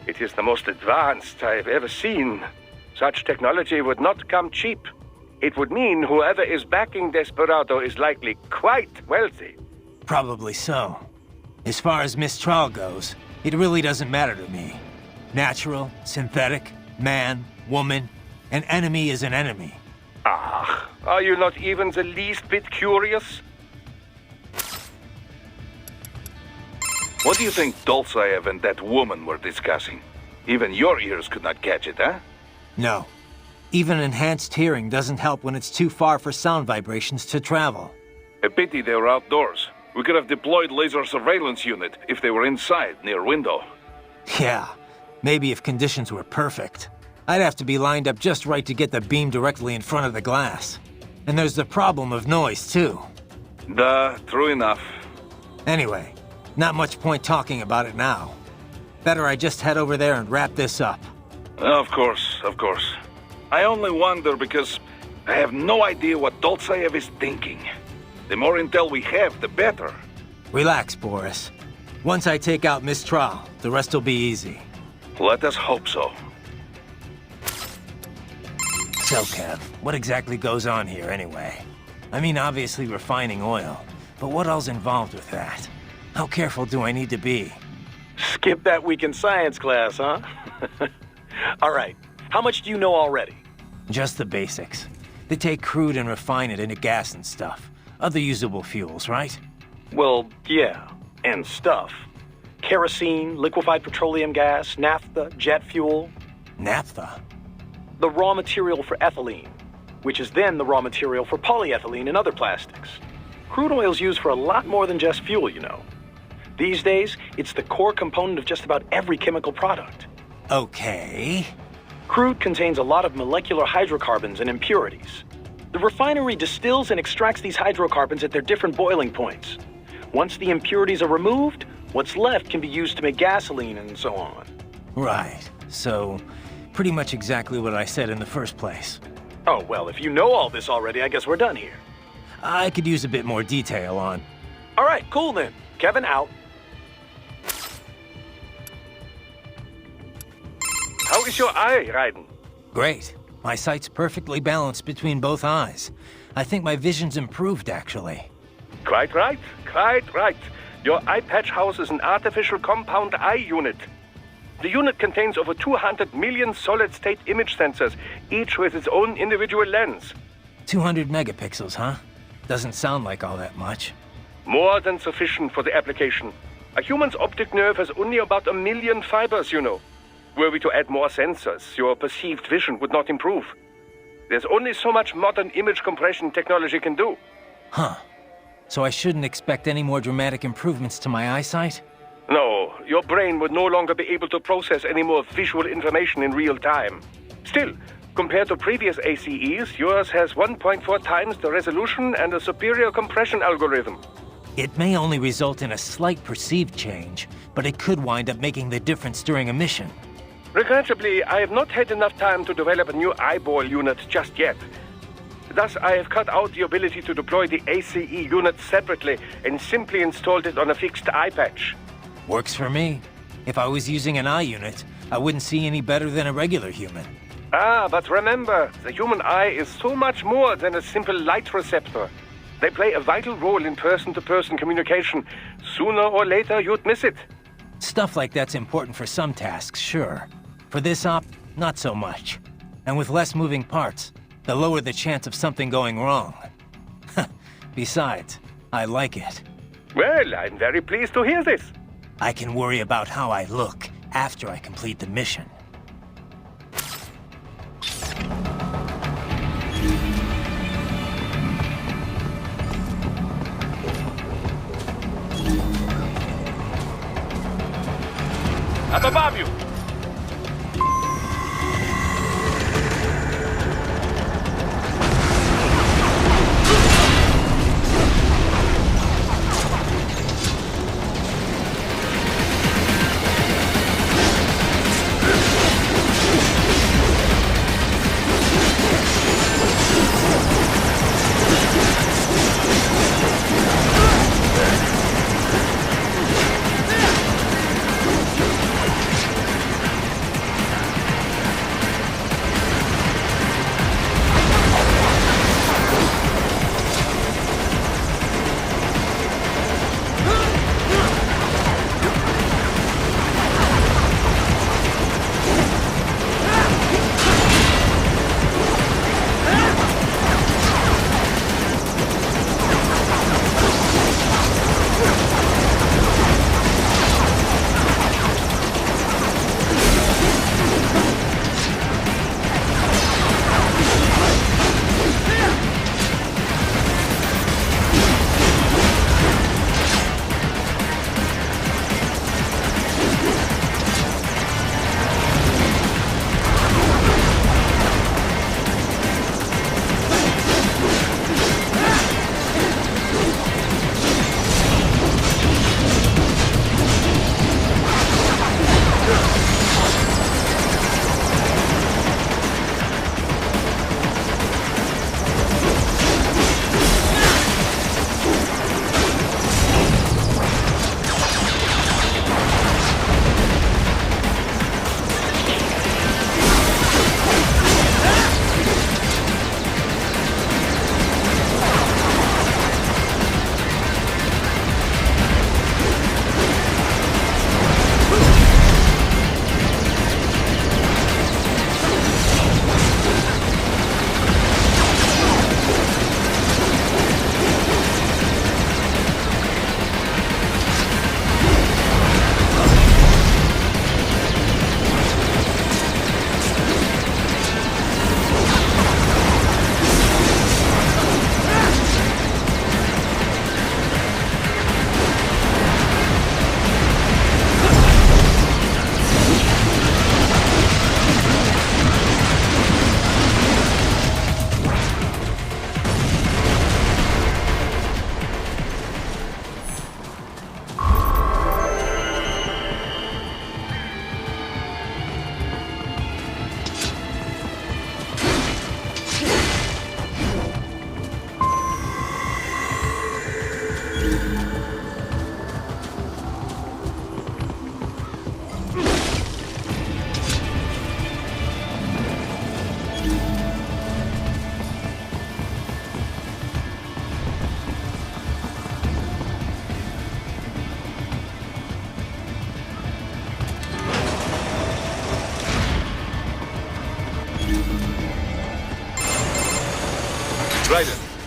it is the most advanced I've ever seen. Such technology would not come cheap. It would mean whoever is backing Desperado is likely quite wealthy. Probably so. As far as Mistral goes, it really doesn't matter to me. Natural, synthetic, man, woman, an enemy is an enemy. Ah, are you not even the least bit curious? What do you think Dolzaev and that woman were discussing? Even your ears could not catch it, huh? No. Even enhanced hearing doesn't help when it's too far for sound vibrations to travel. A pity they were outdoors. We could have deployed laser surveillance unit if they were inside, near window. Yeah, maybe if conditions were perfect. I'd have to be lined up just right to get the beam directly in front of the glass. And there's the problem of noise, too. Duh, true enough. Anyway, not much point talking about it now. Better I just head over there and wrap this up. Of course, of course. I only wonder because I have no idea what Dolzaev is thinking. The more intel we have, the better. Relax, Boris. Once I take out Mistral, the rest will be easy. Let us hope so. So, Kev, what exactly goes on here anyway? I mean, obviously refining oil, but what all's involved with that? How careful do I need to be? Skip that week in science class, huh? All right, how much do you know already? Just the basics. They take crude and refine it into gas and stuff. Other usable fuels, right? Well, yeah, and stuff. Kerosene, liquefied petroleum gas, naphtha, jet fuel. Naphtha? The raw material for ethylene, which is then the raw material for polyethylene and other plastics. Crude oil's used for a lot more than just fuel, you know. These days, it's the core component of just about every chemical product. Okay. Crude contains a lot of molecular hydrocarbons and impurities. The refinery distills and extracts these hydrocarbons at their different boiling points. Once the impurities are removed, what's left can be used to make gasoline and so on. Right. So, pretty much exactly what I said in the first place. Oh, well, if you know all this already, I guess we're done here. I could use a bit more detail on... All right, cool then. Kevin out. How is your eye, Raiden? Great. My sight's perfectly balanced between both eyes. I think my vision's improved, actually. Quite right, quite right. Your eye patch houses an artificial compound eye unit. The unit contains over 200 million solid-state image sensors, each with its own individual lens. 200 megapixels, huh? Doesn't sound like all that much. More than sufficient for the application. A human's optic nerve has only about 1 million fibers, you know. Were we to add more sensors, your perceived vision would not improve. There's only so much modern image compression technology can do. Huh. So I shouldn't expect any more dramatic improvements to my eyesight? No, your brain would no longer be able to process any more visual information in real time. Still, compared to previous ACEs, yours has 1.4 times the resolution and a superior compression algorithm. It may only result in a slight perceived change, but it could wind up making the difference during a mission. Regrettably, I have not had enough time to develop a new eyeball unit just yet. Thus, I have cut out the ability to deploy the ACE unit separately and simply installed it on a fixed eye patch. Works for me. If I was using an eye unit, I wouldn't see any better than a regular human. Ah, but remember, the human eye is so much more than a simple light receptor. They play a vital role in person-to-person communication. Sooner or later, you'd miss it. Stuff like that's important for some tasks, sure. For this op, not so much. And with less moving parts, the lower the chance of something going wrong. Besides, I like it. Well, I'm very pleased to hear this. I can worry about how I look after I complete the mission. Up above you!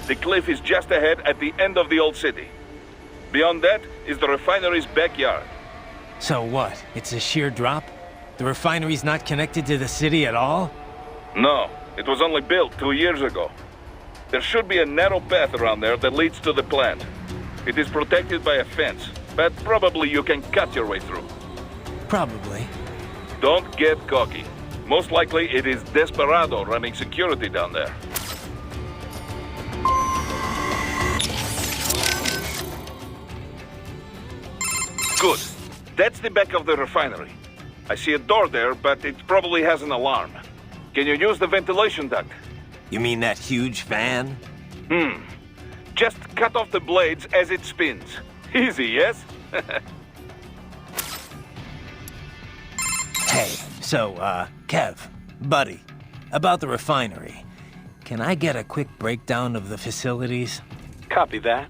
The cliff is just ahead at the end of the old city. Beyond that is the refinery's backyard. So what? It's a sheer drop? The refinery's not connected to the city at all? No, it was only built 2 years ago. There should be a narrow path around there that leads to the plant. It is protected by a fence, but probably you can cut your way through. Probably. Don't get cocky. Most likely it is Desperado running security down there. Good. That's the back of the refinery. I see a door there, but it probably has an alarm. Can you use the ventilation duct? You mean that huge fan? Just cut off the blades as it spins. Easy, yes? Hey, so, Kev, buddy, about the refinery. Can I get a quick breakdown of the facilities? Copy that.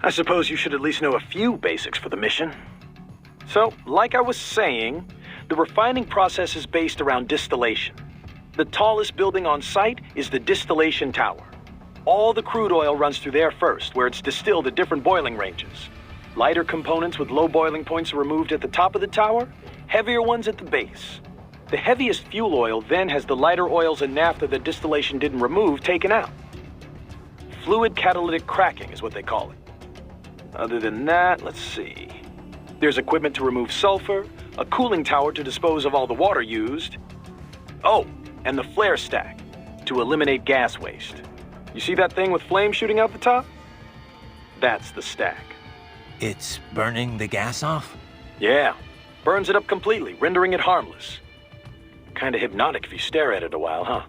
I suppose you should at least know a few basics for the mission. So, like I was saying, the refining process is based around distillation. The tallest building on site is the distillation tower. All the crude oil runs through there first, where it's distilled at different boiling ranges. Lighter components with low boiling points are removed at the top of the tower, heavier ones at the base. The heaviest fuel oil then has the lighter oils and naphtha that distillation didn't remove taken out. Fluid catalytic cracking is what they call it. Other than that, let's see. There's equipment to remove sulfur, a cooling tower to dispose of all the water used. Oh, and the flare stack to eliminate gas waste. You see that thing with flames shooting out the top? That's the stack. It's burning the gas off? Yeah, burns it up completely, rendering it harmless. Kinda hypnotic if you stare at it a while, huh?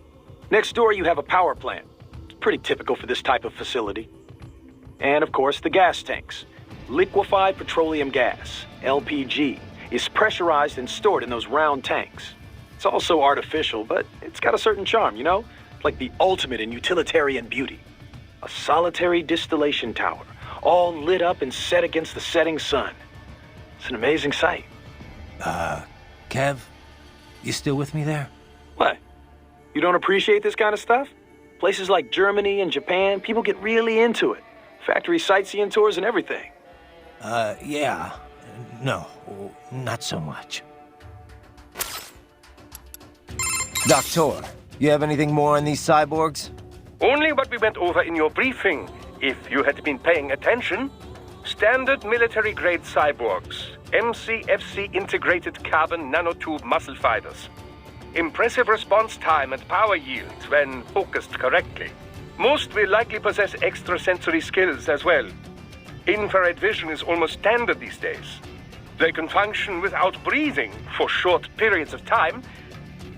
Next door you have a power plant. It's pretty typical for this type of facility. And of course the gas tanks. Liquefied petroleum gas, LPG, is pressurized and stored in those round tanks. It's also artificial, but it's got a certain charm, you know? Like the ultimate in utilitarian beauty. A solitary distillation tower, all lit up and set against the setting sun. It's an amazing sight. Kev, you still with me there? What? You don't appreciate this kind of stuff? Places like Germany and Japan, people get really into it. Factory sightseeing tours and everything. Yeah. No, not so much. Doctor, you have anything more on these cyborgs? Only what we went over in your briefing, if you had been paying attention. Standard military-grade cyborgs. MCFC integrated carbon nanotube muscle fibers. Impressive response time and power yield when focused correctly. Most will likely possess extrasensory skills as well. Infrared vision is almost standard these days. They can function without breathing for short periods of time.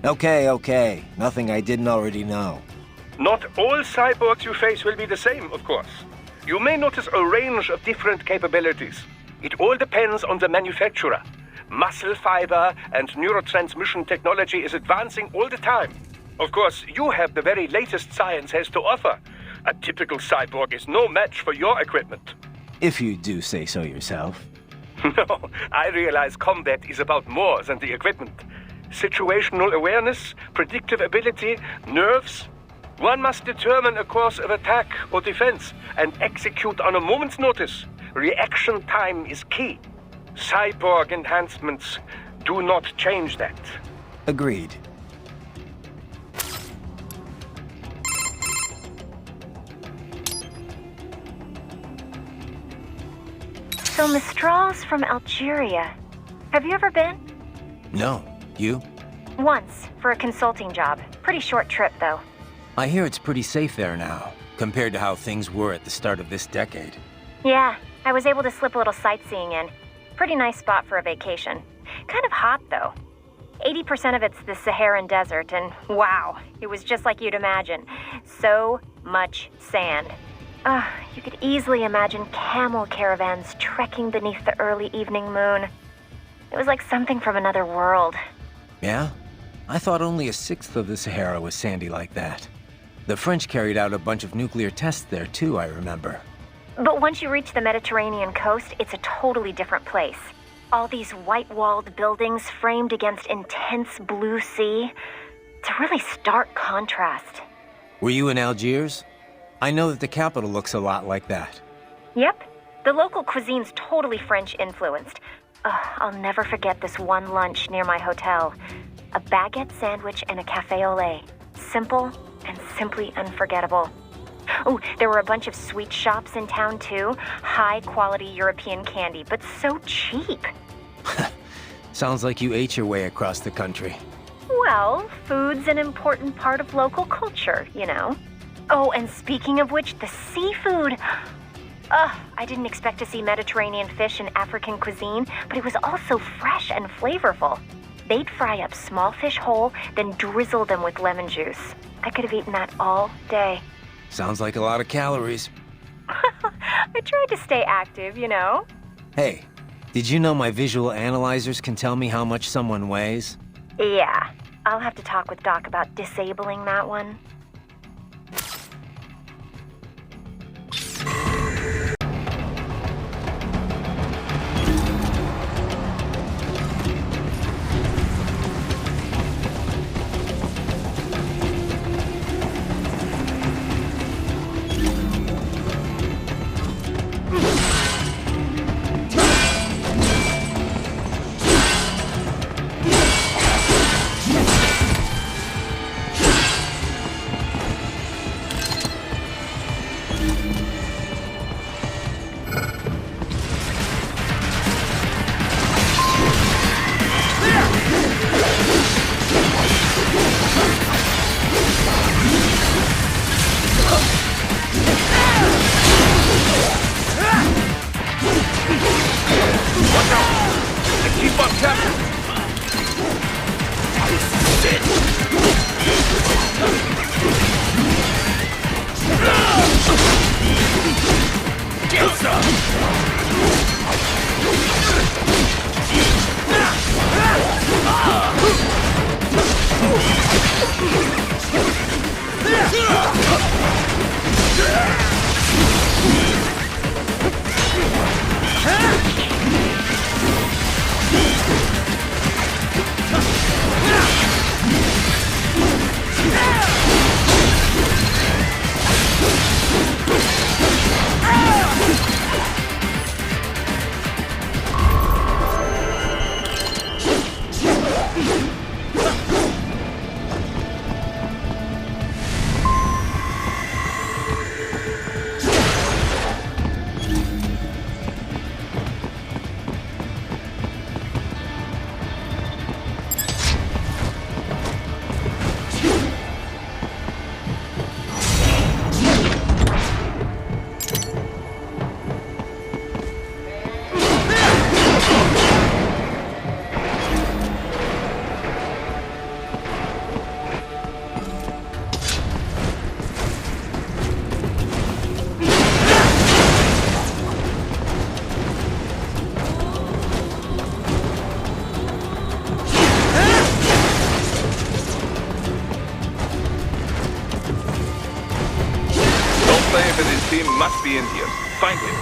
Okay. Nothing I didn't already know. Not all cyborgs you face will be the same, of course. You may notice a range of different capabilities. It all depends on the manufacturer. Muscle fiber and neurotransmission technology is advancing all the time. Of course, you have the very latest science has to offer. A typical cyborg is no match for your equipment. If you do say so yourself. No, I realize combat is about more than the equipment. Situational awareness, predictive ability, nerves. One must determine a course of attack or defense and execute on a moment's notice. Reaction time is key. Cyborg enhancements do not change that. Agreed. So Mistral's from Algeria. Have you ever been? No. You? Once, for a consulting job. Pretty short trip, though. I hear it's pretty safe there now, compared to how things were at the start of this decade. Yeah, I was able to slip a little sightseeing in. Pretty nice spot for a vacation. Kind of hot, though. 80% of it's the Saharan desert, and wow, it was just like you'd imagine. So much sand. You could easily imagine camel caravans trekking beneath the early evening moon. It was like something from another world. Yeah? I thought only a sixth of the Sahara was sandy like that. The French carried out a bunch of nuclear tests there too, I remember. But once you reach the Mediterranean coast, it's a totally different place. All these white-walled buildings framed against intense blue sea. It's a really stark contrast. Were you in Algiers? I know that the capital looks a lot like that. Yep. The local cuisine's totally French-influenced. I'll never forget this one lunch near my hotel. A baguette sandwich and a café au lait. Simple and simply unforgettable. Oh, there were a bunch of sweet shops in town, too. High-quality European candy, but so cheap. Sounds like you ate your way across the country. Well, food's an important part of local culture, you know. Oh, and speaking of which, the seafood. I didn't expect to see Mediterranean fish and African cuisine, but it was also fresh and flavorful. They'd fry up small fish whole, then drizzle them with lemon juice. I could have eaten that all day. Sounds like a lot of calories. I tried to stay active, you know. Hey, did you know my visual analyzers can tell me how much someone weighs? Yeah, I'll have to talk with Doc about disabling that one. Must be in here. Find him.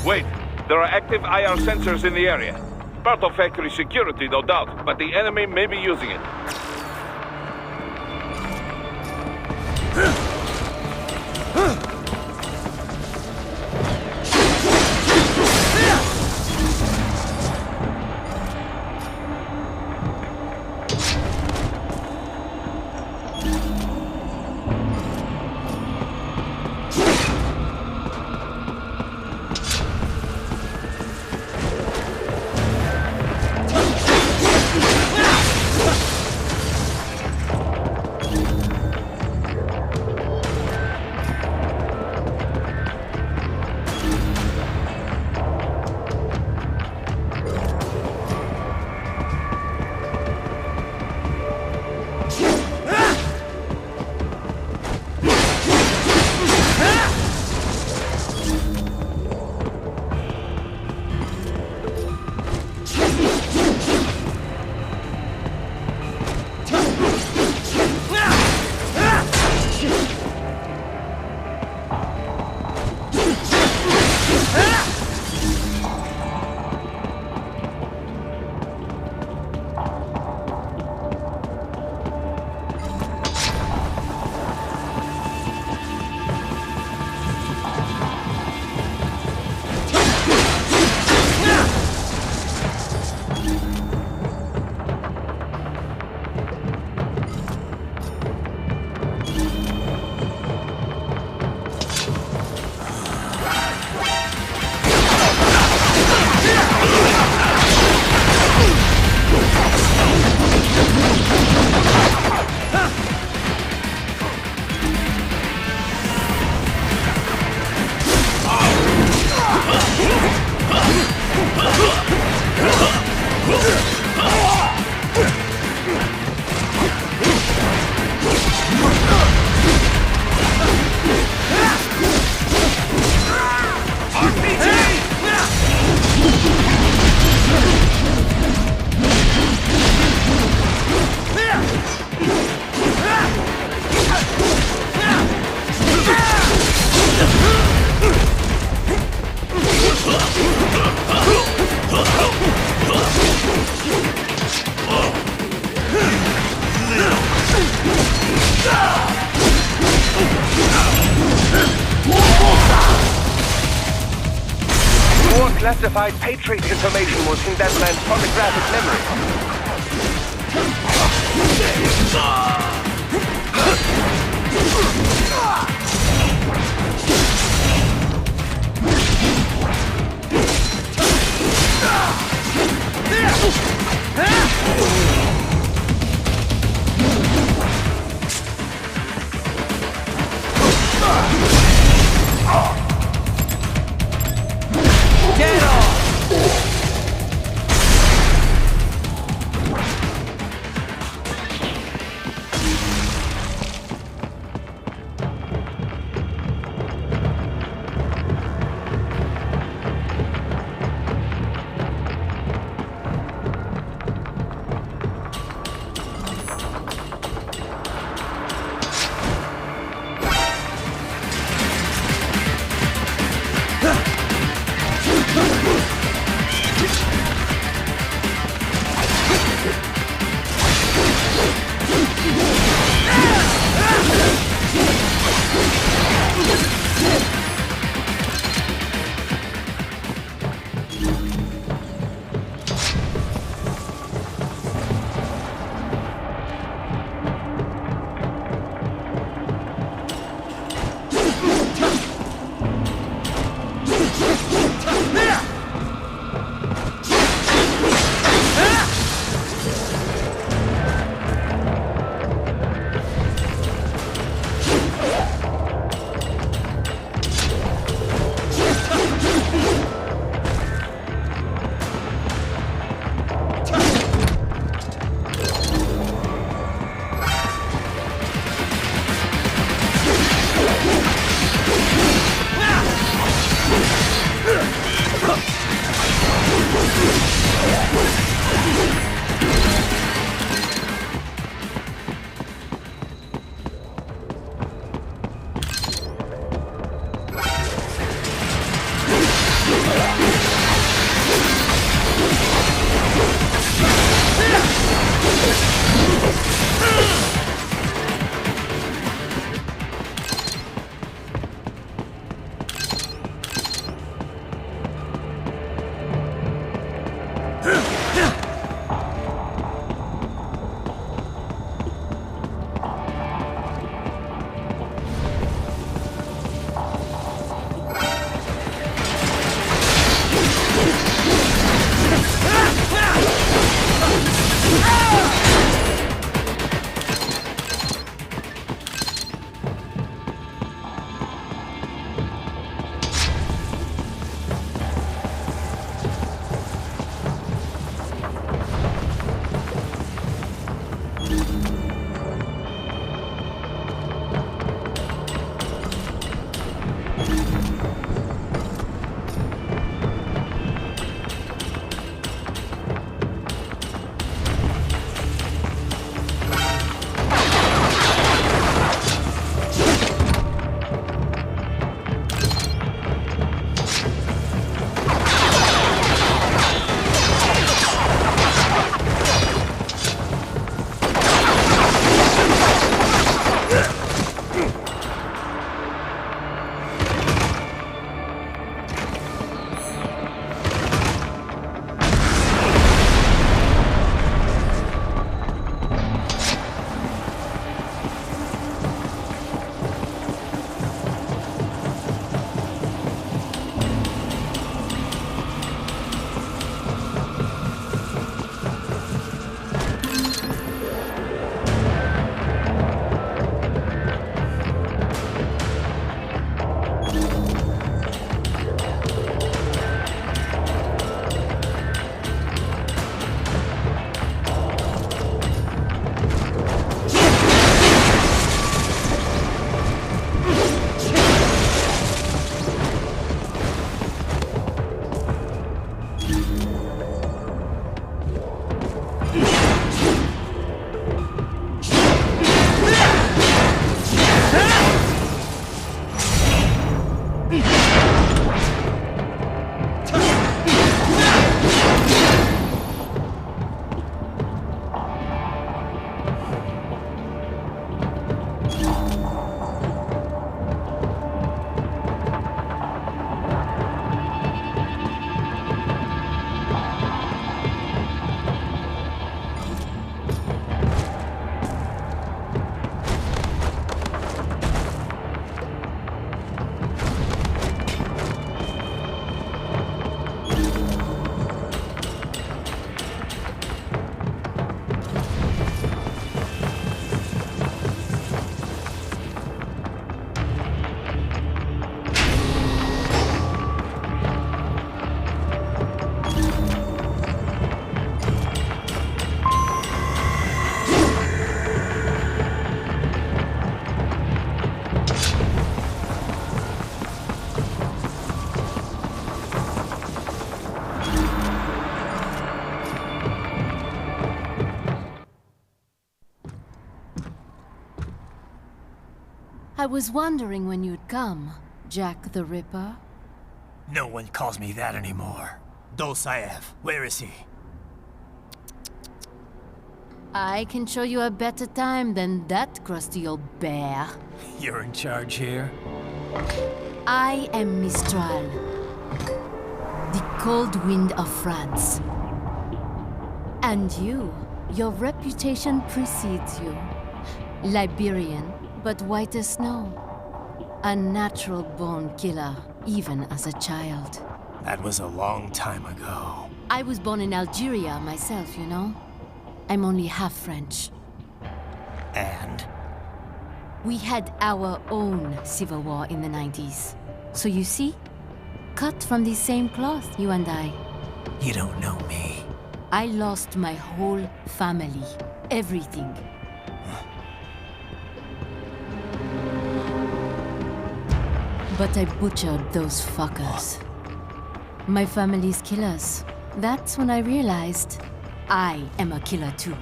Wait, there are active IR sensors in the area. Part of factory security, no doubt, but the enemy may be using it. Classified Patriot information was in that man's photographic memory. I was wondering when you'd come, Jack the Ripper. No one calls me that anymore. Dolsaev, where is he? I can show you a better time than that crusty old bear. You're in charge here? I am Mistral, the cold wind of France. And your reputation precedes you. Liberian, but white as snow. A natural-born killer, even as a child. That was a long time ago. I was born in Algeria myself, you know? I'm only half French. And? We had our own civil war in the 90s. So you see? Cut from the same cloth, you and I. You don't know me. I lost my whole family. Everything. But I butchered those fuckers. My family's killers. That's when I realized I am a killer too.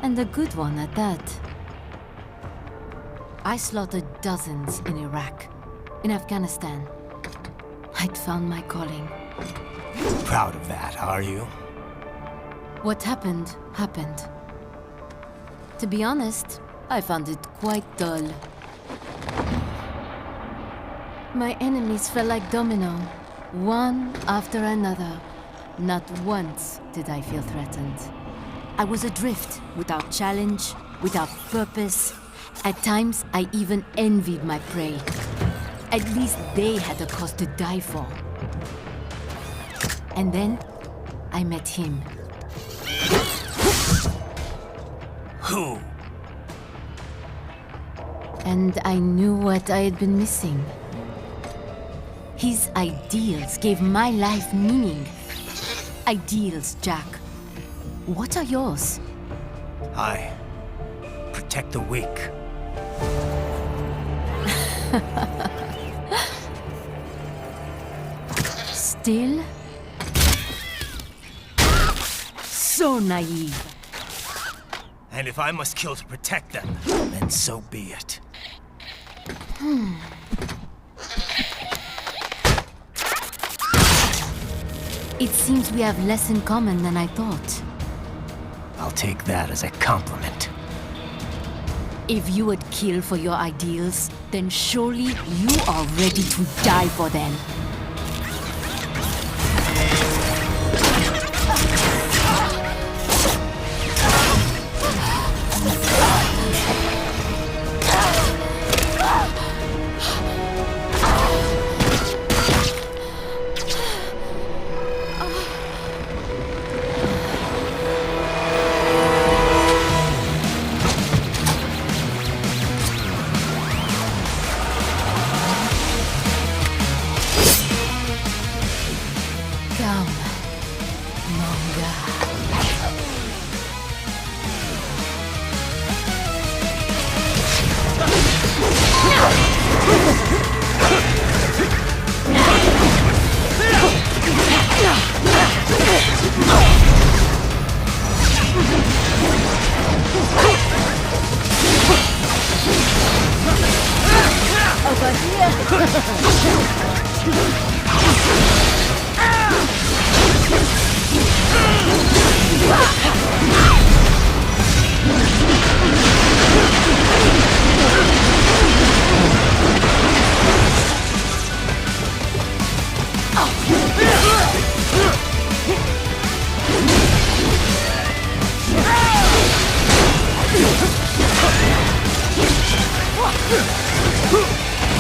And a good one at that. I slaughtered dozens in Iraq, in Afghanistan. I'd found my calling. Proud of that, are you? What happened, happened. To be honest, I found it quite dull. My enemies fell like domino, one after another. Not once did I feel threatened. I was adrift, without challenge, without purpose. At times, I even envied my prey. At least they had a cause to die for. And then, I met him. Who? And I knew what I had been missing. His ideals gave my life meaning. Ideals, Jack. What are yours? I protect the weak. Still? So naive. And if I must kill to protect them, then so be it. It seems we have less in common than I thought. I'll take that as a compliment. If you would kill for your ideals, then surely you are ready to die for them.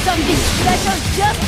Something special just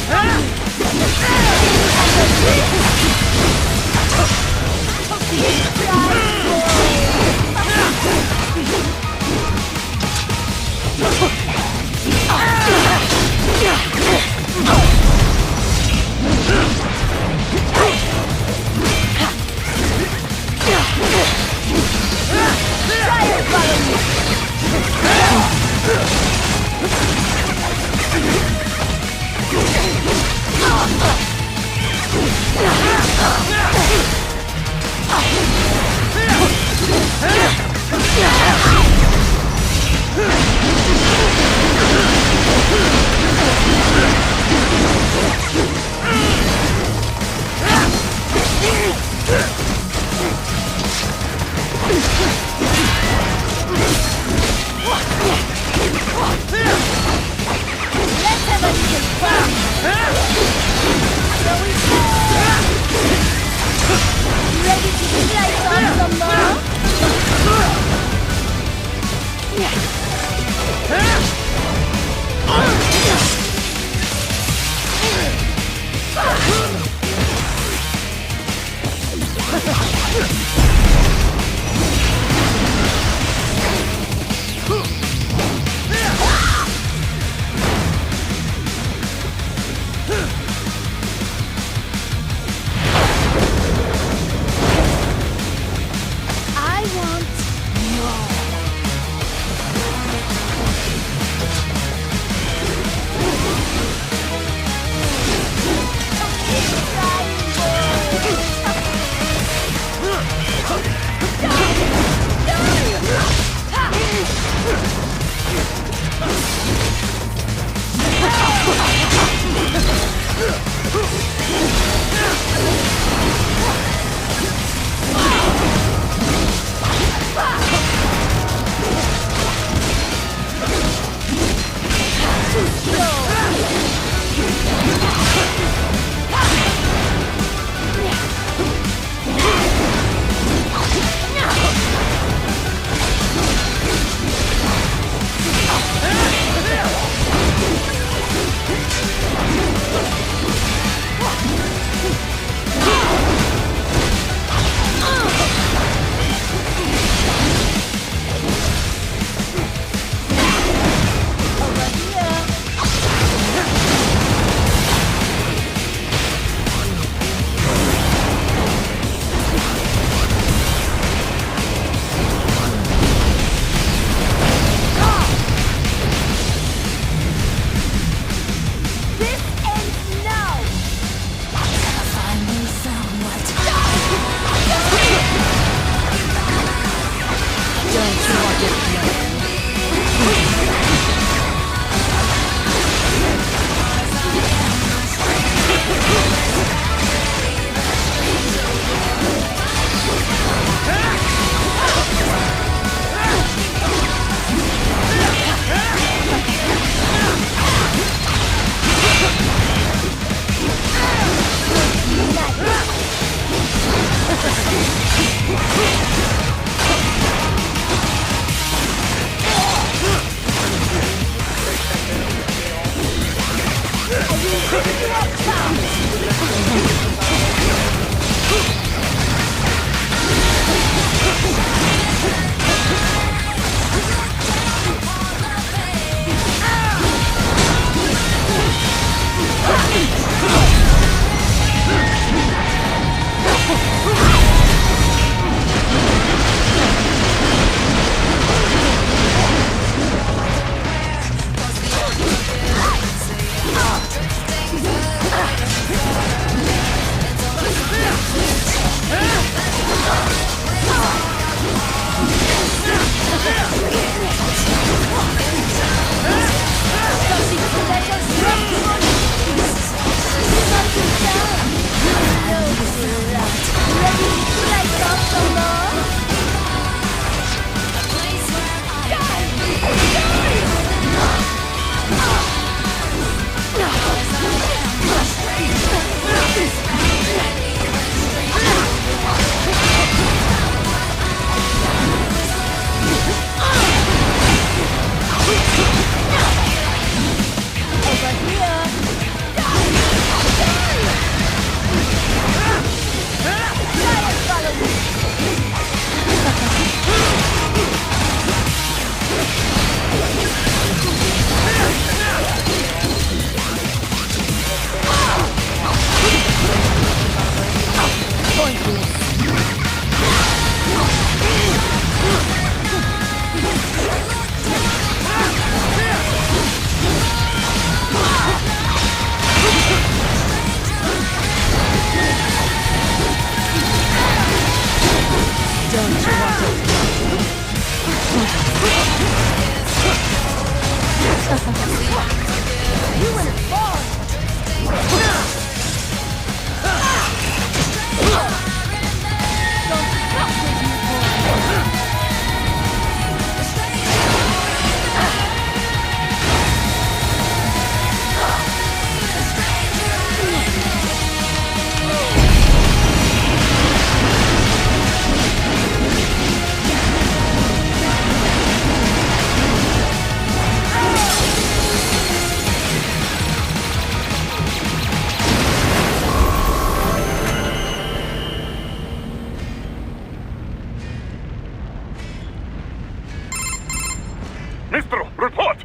Maestro, report!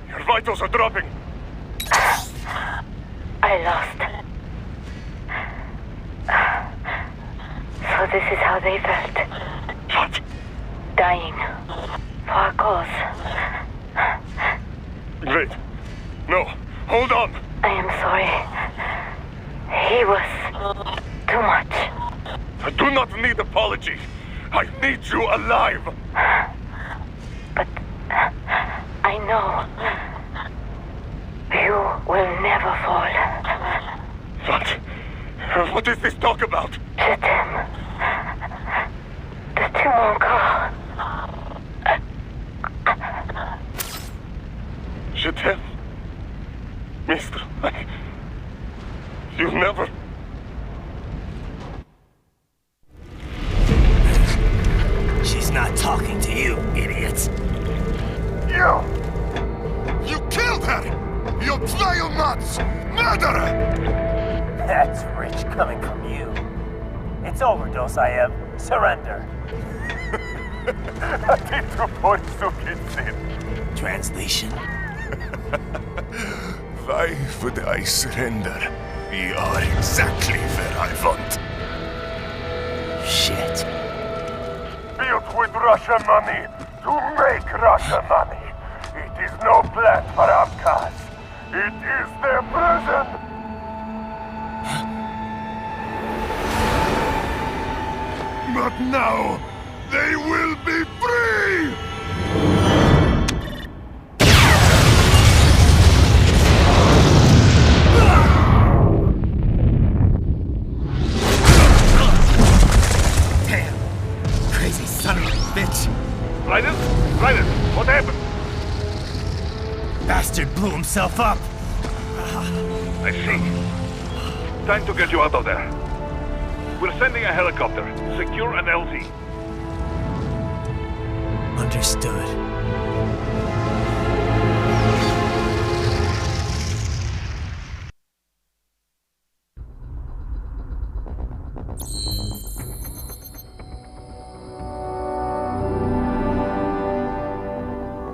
Your vitals are dropping. I lost. So this is how they felt. What? Dying. For a cause. Wait. No. Hold on. I am sorry. He was too much. I do not need apology. I need you alive. But I know you will never fall. What? What is this talk about? Je t'aime. De tout mon corps. Je t'aime. Mister, you never... She's not talking to you, idiot. You killed her! You vile nuts! Murderer! That's rich coming from you. It's overdose, I have. Surrender. Translation? Why would I surrender? We are exactly where I want. Shit. Built with Russian money to make Russian money. It is no plan for Abkhaz. It is their prison. But now, they will be free! Damn! Crazy son of a bitch! Ryder? What happened? Bastard blew himself up! I see. Time to get you out of there. We're sending a helicopter. Secure an LZ. Understood.